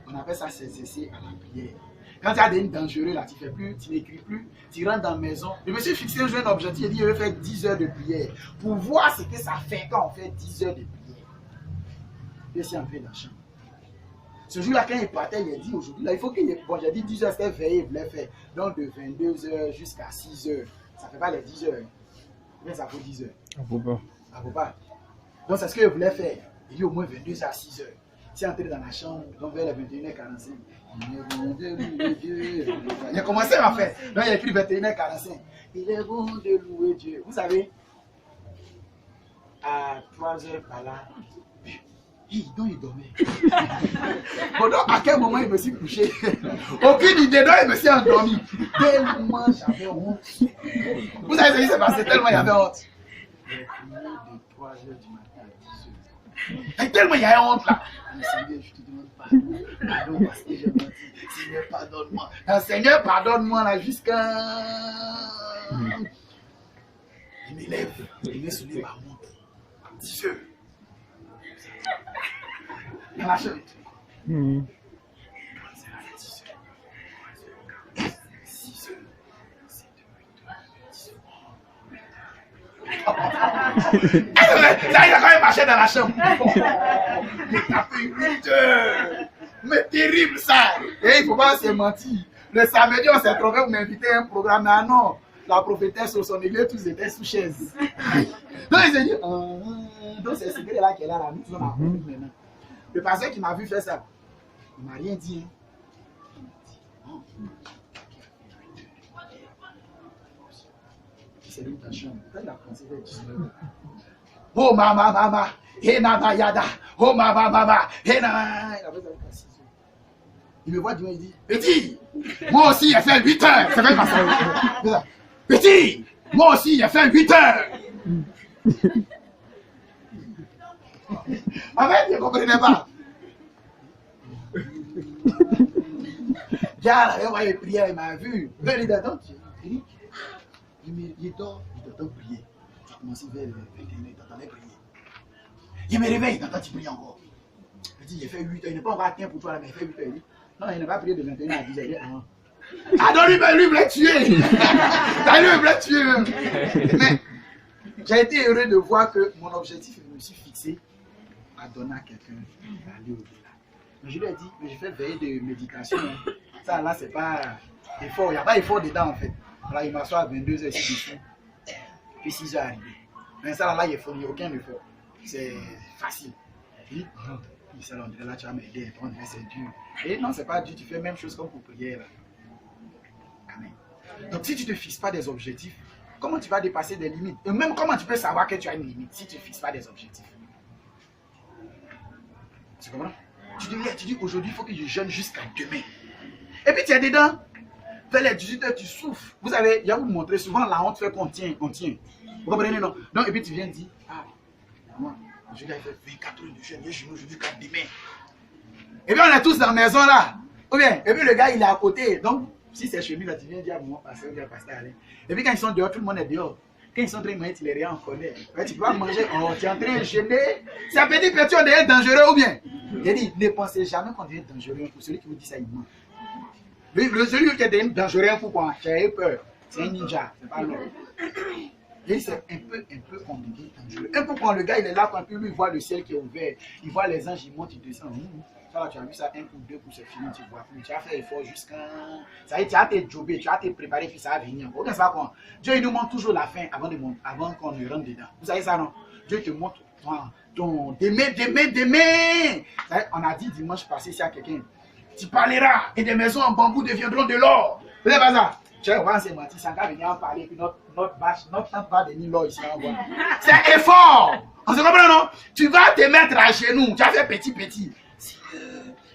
On appelle ça s'exercer à la prière. Quand tu as des lignes dangereuses là, tu ne fais plus, tu n'écris plus, tu rentres dans la maison. Je me suis fixé un jeune objectif, il dit, je vais faire 10 heures de prière. Pour voir ce que ça fait quand on fait 10 heures de prière. Je suis entré dans la chambre. Ce jour-là, quand il partait, il a dit aujourd'hui, là, il faut qu'il y ait. Bon, j'ai dit 10 heures, c'était veillé, il voulait faire. Donc de 22 heures jusqu'à 6 heures. Ça ne fait pas les 10 heures. Mais ça vaut 10 heures. Ça ne vaut pas. Ça ne vaut pas. Donc c'est ce qu'il voulait faire. Il dit au moins 22 heures à 6 heures. Si entré dans la chambre, donc vers les 21h45, il est bon de louer Dieu. Il a commencé à faire. Donc il a écrit 21h45. Il est bon de louer Dieu. Vous savez, à 3 heures par là, Donc il dormait. Pendant à quel moment il me suis couché? Aucune idée, donc il me suis endormi. Tellement j'avais honte. Vous savez ce qui s'est passé? Tellement il y avait honte. De 3 heures du matin à 10 heures. Et tellement il y avait honte là. Seigneur, je te demande pardon parce que j'ai menti. Seigneur, pardonne-moi. Seigneur, pardonne-moi là jusqu'à. Il m'élève, il me soulève ma montre. 10 heures. Dans la chambre. Ça, il a quand même marché dans la chambre. Ça fait 8 heures. Mais terrible ça. Et il ne faut pas se mentir. Le samedi, on s'est trouvé pour m'inviter à un programme. Ah non, la prophétesse sur son église, tous étaient sous chaise. Donc il s'est dit, donc c'est ce là qui est là, nous sommes en conflit maintenant. Le pasteur qui m'a vu faire ça, il ne m'a rien dit. C'est lui ta chambre. Quand il a pensé vers 19 heures. Oh mama, he nana yada, oh mama, he nana. Il me voit du il dit, petit, moi aussi il a fait 8 heures. C'est vrai ça. Petit, moi aussi il a fait 8 heures. En fait, je ne comprenais pas. Car il prière, il m'a vu. Il dit, il dort, il t'entend prier. Tu as commencé vers 21h, il t'entendait prier. Il me réveille, il t'entend prier encore. Il dit, il fait 8 heures, il n'est pas encore atteint pour toi, mais il fait 8 heures. Non, il n'a pas prié de 21h à 10h. Ah non, lui me voulait tuer. Lui me voulait tuer. Mais j'ai été heureux de voir que mon objectif, je me suis fixé à donner à quelqu'un d'aller au-delà. Mais je lui ai dit, mais je fais veiller de méditation. Ça là, c'est pas effort, il n'y a pas effort dedans en fait. Là, il m'assoit à 22h ici dessous. Puis 6h arrivé. Mais ça là, il n'y a aucun effort. C'est facile. Puis, ça là, là, tu vas m'aider, c'est dur. Et non, c'est pas dur, tu fais la même chose comme pour prier là. Amen. Donc si tu ne te fixes pas des objectifs, comment tu vas dépasser des limites? Et même comment tu peux savoir que tu as une limite si tu ne fixes pas des objectifs? Tu comprends? Tu dis aujourd'hui, il faut que je jeûne jusqu'à demain. Et puis tu es dedans. Vers les 18h, tu souffres. Vous savez, il y a vous montrer souvent la honte fait qu'on tient. Vous comprenez, non? Donc, et puis tu viens dire, ah, moi, je vais faire 24 heures de jeûne, je joue jusqu'à demain. Et puis on est tous dans la maison là. Ou bien, et puis le gars il est à côté. Donc, si c'est chez lui, là, tu viens dire à mon pasteur, viens pasteur aller. Et puis quand ils sont dehors, tout le monde est dehors. Quand ils sont en train de manger, tu les rien en connaît. Tu peux manger, oh, tu es en train de jeûner. C'est un petit petit, on devient dangereux ou bien? Il dit, ne pensez jamais qu'on devient dangereux. Pour celui qui vous dit ça, il ment. Celui qui est dangereux, pourquoi? Tu as eu peur. C'est un ninja, c'est pas l'homme. Et c'est un peu compliqué, dangereux. Un peu quand le gars il est là, quand lui il voit le ciel qui est ouvert, il voit les anges, ils montent, ils descendent. Ça, tu as vu ça, un coup, 2 coups, c'est fini, tu vois plus. Tu as fait effort jusqu'à. Ça y est, tu as été jobé, tu as été préparé, puis ça va venir. Ok, ça va quoi? Dieu il nous montre toujours la fin avant qu'on ne rentre dedans. Vous savez ça, non? Dieu te montre ton demain. On a dit dimanche passé, s'il y a quelqu'un, tu parleras et des maisons en bambou deviendront de l'or. Vous savez pas ça? Tu vois, c'est menti, ça va venir en parler, puis notre bâche, notre temps va devenir l'or ici. C'est effort. On se comprend, non? Tu vas te mettre à genoux, tu as fait petit.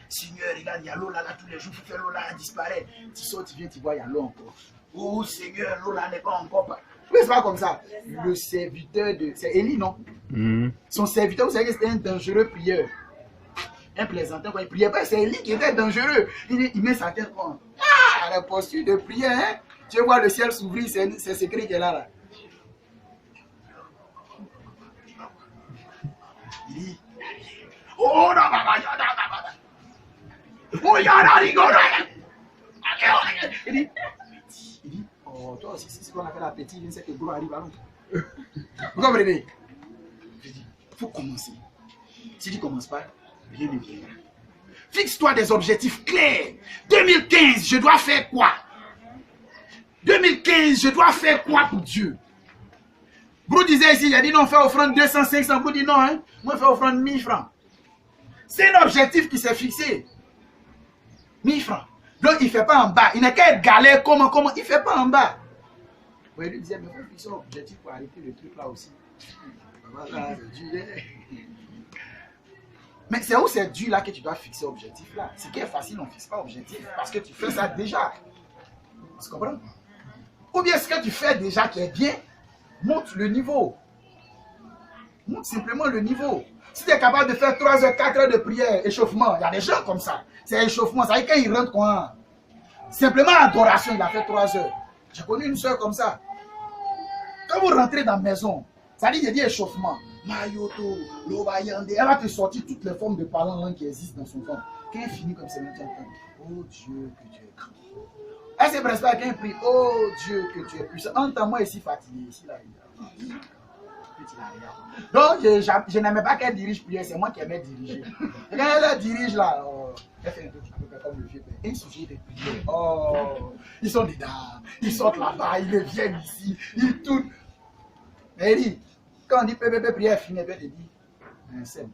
Seigneur, regarde, il y a l'eau là, tous les jours, il faut faire l'eau là, disparaît. Tu sors, tu viens, tu vois, il y a l'eau encore. Oh Seigneur, l'eau là n'est pas encore. Oui, c'est pas comme ça. Le serviteur de. C'est Élie, non? Son serviteur, vous savez que c'était un dangereux prieur. Un plaisantin, quand il priait pas, c'est Élie qui était dangereux. Il met sa tête comme. Ah, la posture de prière, hein? Tu vois le ciel s'ouvrir, c'est secret qui est là. Il dit. Oh, non, oh, il dit, oh, toi aussi, c'est ce qu'on appelle l'appétit, je sais que le gros arrive à l'autre. Vous comprenez? Je dis, il faut commencer. Si tu ne commences pas, rien ne viendra. Fixe-toi des objectifs clairs. 2015, je dois faire quoi? 2015, je dois faire quoi pour Dieu? Vous disait ici, il a dit non, fais offrande 200, 500. Vous dites non, hein? Moi, fais offrande 1000 francs. C'est un objectif qui s'est fixé. 1000 francs. Donc, il ne fait pas en bas. Il n'a qu'à être galère. Comment? Il ne fait pas en bas. Vous lui disait, mais il faut fixer un objectif pour arrêter le truc là aussi. Voilà, Mais c'est où c'est dur là que tu dois fixer objectif là. Ce qui est facile, on ne fixe pas objectif parce que tu fais ça déjà. Tu comprends? Ou bien ce que tu fais déjà qui est bien, monte le niveau. Monte simplement le niveau. Si tu es capable de faire 3 heures, 4 heures de prière, échauffement, il y a des gens comme ça. C'est échauffement, ça veut dire qu'il rentre quoi? Simplement adoration, il a fait 3 heures. J'ai connu une soeur comme ça. Quand vous rentrez dans la maison, ça dit, il dit échauffement. Mayoto, Lobayande, elle va te sortir toutes les formes de parlant langue qui existent dans son ventre. Quand elle finit comme ça, elle entend, oh Dieu, que tu es grand. Elle se presse pas quand elle prie, oh Dieu, que tu es puissant. Entends-moi ici fatigué, ici là. Donc, je n'aimais pas qu'elle dirige prière, c'est moi qui aimais diriger. Et quand elle dirige là, elle fait un peu comme le vieux père. Un sujet de prière. Oh, ils sont dedans, ils sortent là-bas, ils viennent ici, ils tournent. Elle dit, quand on dit PPP prière finie, elle te dit, Sam,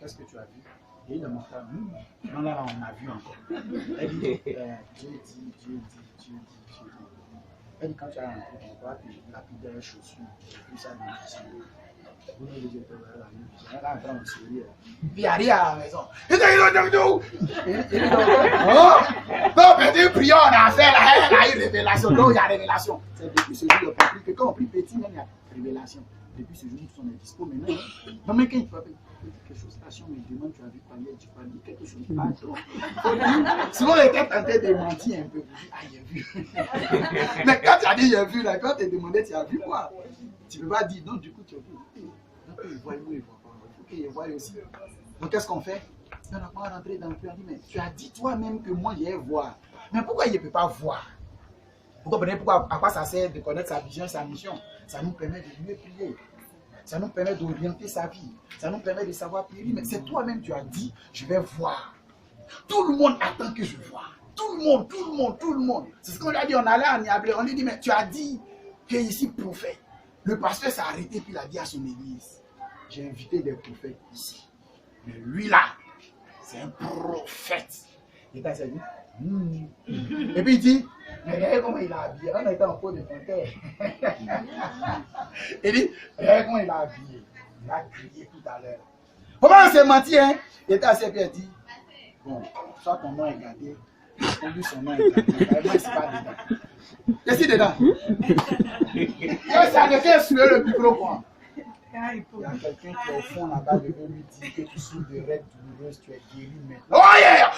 qu'est-ce que tu as vu? Et il a montré, non, là, on a vu encore. Elle dit, Dieu dit. Elle dit, quand tu as rentré ton droit, tu lapides les chaussures, tout ça, vous ne devez pas la grande sourire. Puis il arrive à la maison. Non, petit prière, on a fait là, elle a eu révélation. Donc il y a révélation. C'est depuis ce jour, on a compris que quand on prie petit, même il y a révélation. Depuis ce jour, nous sommes dispo maintenant. Non, mais quand il faut quelque chose, la chambre me demande, tu as vu parler, tu peux dire quelque chose. Souvent, on était tenté de mentir un peu. Ah, il a vu. Mais quand tu as dit, il a vu, là, quand tu as demandé, tu as vu quoi? Tu ne peux pas dire, non, du coup, tu as vu. Donc, il voit, il voit pas. Il faut qu'il voie aussi. Donc, qu'est-ce qu'on fait? On n'a pas rentré dans le plan. On dit, mais tu as dit toi-même que moi, j'ai voir. Mais pourquoi il ne peut pas voir? Vous comprenez pourquoi, à quoi ça sert de connaître sa vision et sa mission? Ça nous permet de mieux prier. Ça nous permet d'orienter sa vie. Ça nous permet de savoir prier. Mais c'est toi-même, tu as dit, je vais voir. Tout le monde attend que je vois. Tout le monde. C'est ce qu'on lui a dit. On allait à Niablé. On lui dit, mais tu as dit que ici, prophète. Le pasteur s'est arrêté puis il a dit à son église, j'ai invité des prophètes ici. Mais lui là, c'est un prophète. Et là, il dit, Et puis il dit, mais regardez comment il a habillé. On était en pot de fontaine. Il dit, regardez comment il a habillé. Il a crié tout à l'heure. Comment on s'est menti, hein? Il était assis et puis il a dit, bon, soit ton nom est gardé, on dit son nom est gardé. Moi, c'est pas dedans. Qu'est-ce qu'il est dedans? Ça ne fait soulever le micro, quoi. Il y a quelqu'un qui est au fond là-bas, de lui dire que tu souffres de règles douloureuses, tu es guéri maintenant. Oh yeah!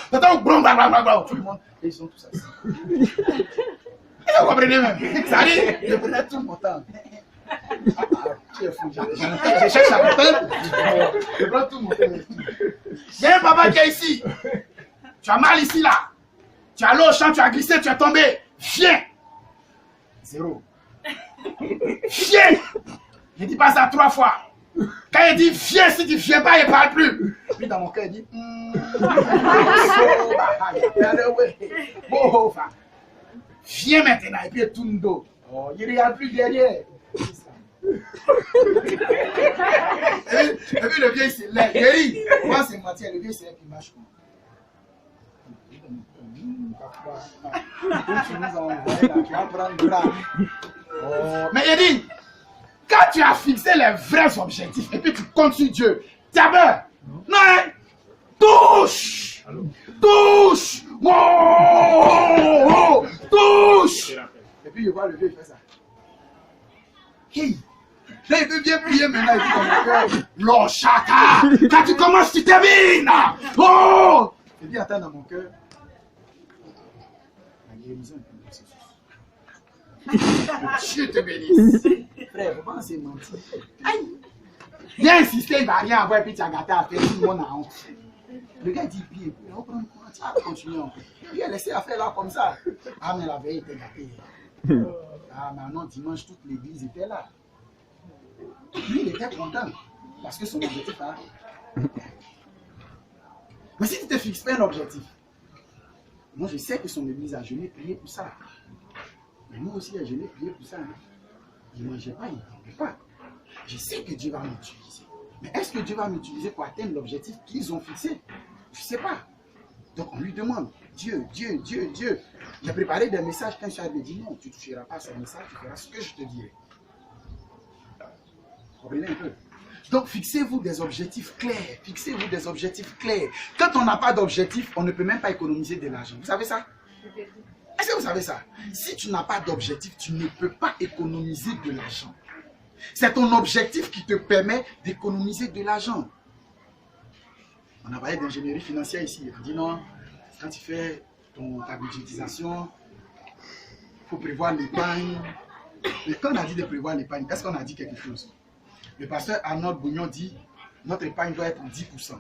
Tout le monde, ils sont tous assis. Vous comprenez même? Ça dit, je prenais tout mon temps. Tu es fou, je cherche à m'entendre. Je prends tout mon temps. Il y a un papa qui est ici. Tu as mal ici, là. Tu as l'eau au champ, tu as glissé, tu es tombé. Viens. 0. Viens. Je dis pas ça 3 fois. Quand il dit viens, si tu ne viens pas, il ne parle plus. Puis dans mon cœur, il dit viens maintenant. Et puis il tourne dos. Oh, il ne regarde plus derrière. Et puis le vieux il se lève. Il dit, moi c'est mentir, le vieux c'est qui marche. Mais il dit, quand tu as fixé les vrais objectifs et puis tu comptes sur Dieu, tu as peur. Non, hein? Touche! Touche! Oh! Touche! Et puis il voit le vieux, il fait ça. Qui? Là, il veut bien prier maintenant, il dit dans mon cœur, l'Oshaka! Quand tu commences, tu termines! Oh! Il dit, attends dans mon cœur. Dieu te bénisse. Frère, vous pensez mentir? Viens insister, il ne va rien avoir, puis tu as gâté à faire, tout le monde a honte. Le gars dit, bien, il va prendre quoi? Tu vas continuer encore. Il a laissé la faire là comme ça. Ah, mais la veille était gâtée. Ah, maintenant, dimanche, toute l'église était là. Lui, il était content. Parce que son objectif a. Mais si tu te fixes pas un objectif, moi je sais que son église a jeûné, prié pour ça. Mais moi aussi, j'ai jeûné, prié pour ça. Il ne mangeait pas, il ne dormait pas. Je sais que Dieu va m'utiliser. Mais est-ce que Dieu va m'utiliser pour atteindre l'objectif qu'ils ont fixé? Je ne sais pas. Donc on lui demande, Dieu. J'ai préparé des messages quand je lui ai dit non, tu ne toucheras pas à ce message, tu feras ce que je te dirai. Comprenez un peu. Donc, fixez-vous des objectifs clairs. Fixez-vous des objectifs clairs. Quand on n'a pas d'objectif, on ne peut même pas économiser de l'argent. Vous savez ça? Est-ce que vous savez ça? Si tu n'as pas d'objectif, tu ne peux pas économiser de l'argent. C'est ton objectif qui te permet d'économiser de l'argent. On a parlé d'ingénierie financière ici. On dit non, quand tu fais ta budgétisation, il faut prévoir l'épargne. Mais quand on a dit de prévoir l'épargne, est-ce qu'on a dit quelque chose? Le pasteur Arnold Bougnon dit notre épargne doit être 10%.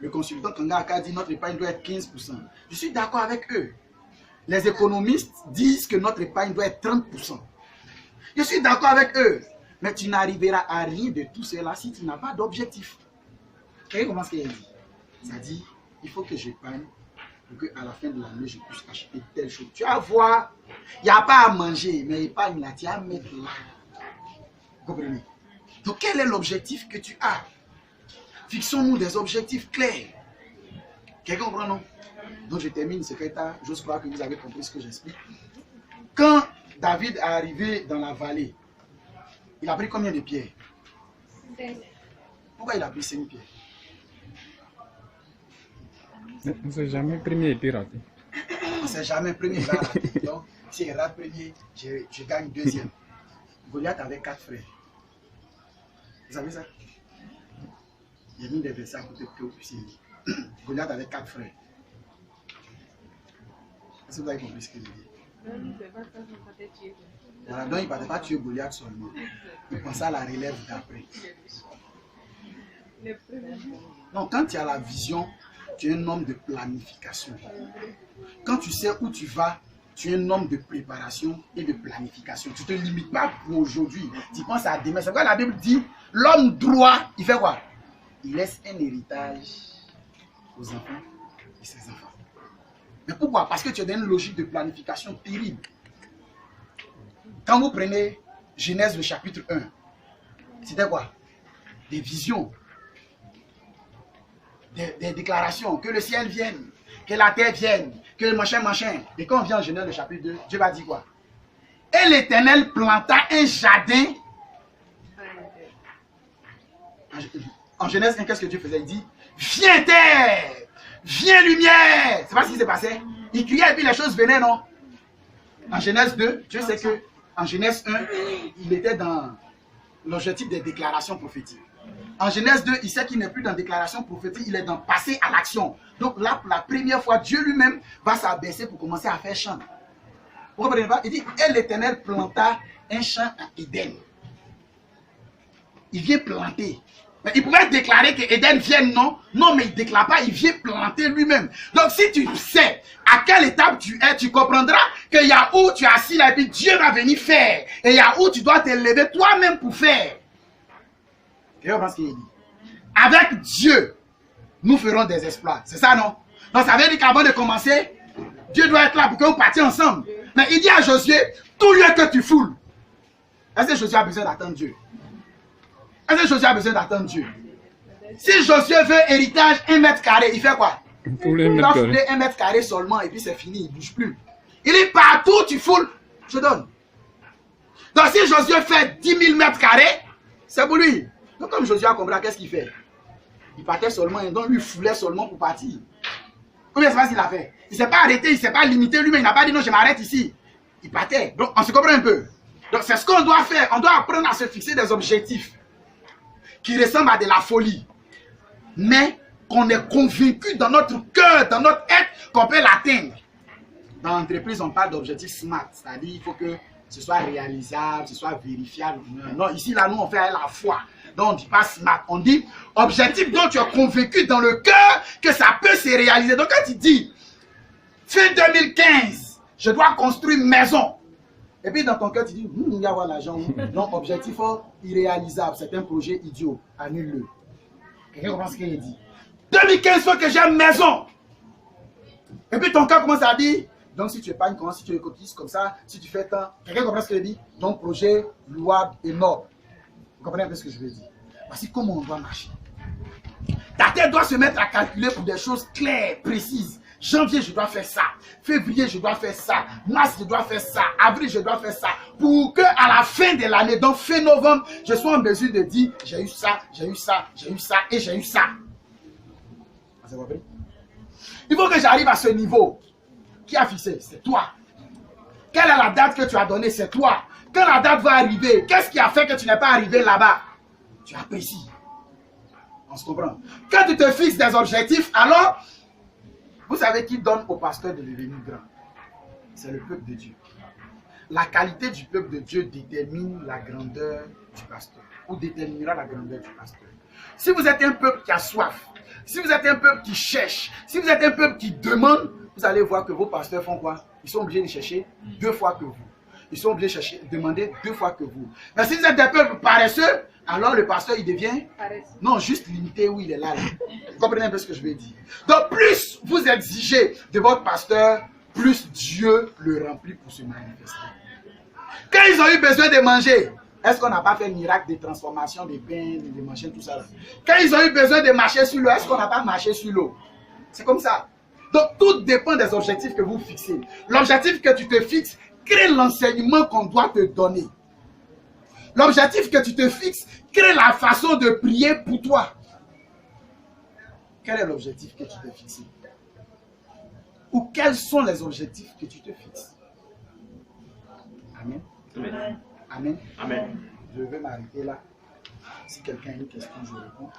Le consultant Kangaka dit notre épargne doit être 15%. Je suis d'accord avec eux. Les économistes disent que notre épargne doit être 30%. Je suis d'accord avec eux. Mais tu n'arriveras à rien de tout cela si tu n'as pas d'objectif. Et comment est-ce qu'il dit? Ça dit, il faut que j'épargne pour qu'à la fin de l'année, je puisse acheter telle chose. Tu vas voir, il n'y a pas à manger, mais épargne là, tu vas mettre là. Vous comprenez? Donc, quel est l'objectif que tu as? Fixons-nous des objectifs clairs. Quelqu'un comprend, non? Donc, je termine, secrétaire. J'ose croire que vous avez compris ce que j'explique. Quand David est arrivé dans la vallée, il a pris combien de pierres? 5. Pourquoi il a pris 5 pierres? On ne sait jamais premier et puis raté. On ne sait jamais premier, là, raté. Donc, si il rate premier, je gagne deuxième. Goliath avait 4 frères. Vous savez ça? Il y a mis des versets à côté que vous puissiez lire. Goliath avait 4 frères. Est-ce que vous avez compris ce que je dis? Voilà, donc il ne partait pas tuer Goliath seulement. Il pensait à la relève d'après. Donc quand tu as la vision, tu es un homme de planification. Quand tu sais où tu vas, tu es un homme de préparation et de planification. Tu ne te limites pas pour aujourd'hui. Tu penses à demain. C'est pourquoi la Bible dit, l'homme droit, il fait quoi? Il laisse un héritage aux enfants et ses enfants. Mais pourquoi? Parce que tu es dans une logique de planification terrible. Quand vous prenez Genèse le chapitre 1, c'était quoi? Des visions, des déclarations, que le ciel vienne, que la terre vienne, que le machin. Et quand on vient en Genèse le chapitre 2, Dieu va dire quoi? Et l'Éternel planta un jardin. En Genèse 1, qu'est-ce que Dieu faisait? Il dit, viens terre, viens lumière. C'est pas ce qui s'est passé. Il criait et puis les choses venaient, non? En Genèse 2, Dieu sait que en Genèse 1, il était dans l'objectif des déclarations prophétiques. En Genèse 2, il sait qu'il n'est plus dans déclaration prophétique, il est dans passer à l'action. Donc là, pour la première fois, Dieu lui-même va s'abaisser pour commencer à faire champ. Vous comprenez pas? Il dit, et l'Éternel planta un champ à Éden. Il vient planter. Mais il pouvait déclarer que Éden vienne, non? Non, mais il ne déclare pas, il vient planter lui-même. Donc si tu sais à quelle étape tu es, tu comprendras qu'il y a où tu es assis là et puis Dieu va venir faire. Et il y a où tu dois te lever toi-même pour faire. Et on pense qu'il dit. Avec Dieu, nous ferons des exploits. C'est ça, non? Donc ça veut dire qu'avant de commencer, Dieu doit être là pour que vous partiez ensemble. Mais il dit à Josué, tout lieu que tu foules. Est-ce que Josué a besoin d'attendre Dieu? Est-ce que Josué a besoin d'attendre Dieu? Si Josué veut héritage 1 mètre carré, il fait quoi? Il doit fouler 1 mètre carré seulement et puis c'est fini, il ne bouge plus. Il dit partout tu foules, je donne. Donc si Josué fait 10 000 mètres carrés, c'est pour lui. Donc comme Josué a compris, qu'est-ce qu'il fait? Il partait seulement et donc lui foulait seulement pour partir. Combien de fois il a fait? Il ne s'est pas arrêté, il ne s'est pas limité lui-même, il n'a pas dit non je m'arrête ici. Il partait. Donc on se comprend un peu. Donc c'est ce qu'on doit faire, on doit apprendre à se fixer des objectifs qui ressemblent à de la folie. Mais qu'on est convaincu dans notre cœur, dans notre être, qu'on peut l'atteindre. Dans l'entreprise, on parle d'objectifs SMART, c'est-à-dire il faut que ce soit réalisable, ce soit vérifiable. Non, ici, là, nous, on fait la foi. Donc, on ne dit pas SMART, on dit objectif dont tu es convaincu dans le cœur que ça peut se réaliser. Donc, quand tu dis, fin 2015, je dois construire une maison. Et puis, dans ton cœur, tu dis, il y a l'argent. Donc, objectif irréalisable, c'est un projet idiot, annule-le. Quelqu'un comprend ce qu'il dit? 2015, il faut que j'ai une maison. Et puis ton cœur commence à dire, donc si tu épargnes, si tu économises comme ça, si tu fais tant, quelqu'un comprend ce qu'il dit? Donc projet louable et noble. Vous comprenez un peu ce que je veux dire? Voici comment on doit marcher. Ta tête doit se mettre à calculer pour des choses claires, précises. Janvier, je dois faire ça. Février, je dois faire ça. Mars, je dois faire ça. Avril, je dois faire ça. Pour que à la fin de l'année, donc fin novembre, je sois en mesure de dire, j'ai eu ça, j'ai eu ça, j'ai eu ça et j'ai eu ça. Vous avez compris? Il faut que j'arrive à ce niveau. Qui a fixé? C'est toi. Quelle est la date que tu as donnée? C'est toi. Quand la date va arriver, qu'est-ce qui a fait que tu n'es pas arrivé là-bas? Tu apprécies. On se comprend. Quand tu te fixes des objectifs, alors, vous savez qui donne au pasteur de devenir grand? C'est le peuple de Dieu. La qualité du peuple de Dieu détermine la grandeur du pasteur, ou déterminera la grandeur du pasteur. Si vous êtes un peuple qui a soif, si vous êtes un peuple qui cherche, si vous êtes un peuple qui demande, vous allez voir que vos pasteurs font quoi? Ils sont obligés de chercher 2 fois que vous. Ils sont obligés de chercher, demander 2 fois que vous. Mais si vous êtes des peuples paresseux, alors le pasteur, il devient... Non, juste limité où il est là. Vous comprenez un peu ce que je veux dire? Donc, plus vous exigez de votre pasteur, plus Dieu le remplit pour se manifester. Quand ils ont eu besoin de manger, est-ce qu'on n'a pas fait le miracle de transformation des pains, des machines, tout ça là? Quand ils ont eu besoin de marcher sur l'eau, est-ce qu'on n'a pas marché sur l'eau? C'est comme ça. Donc, tout dépend des objectifs que vous fixez. L'objectif que tu te fixes crée l'enseignement qu'on doit te donner. L'objectif que tu te fixes crée la façon de prier pour toi. Quel est l'objectif que tu te fixes? Ou quels sont les objectifs que tu te fixes? Amen. Amen. Amen. Amen. Je vais m'arrêter là. Si quelqu'un a une question, je réponds.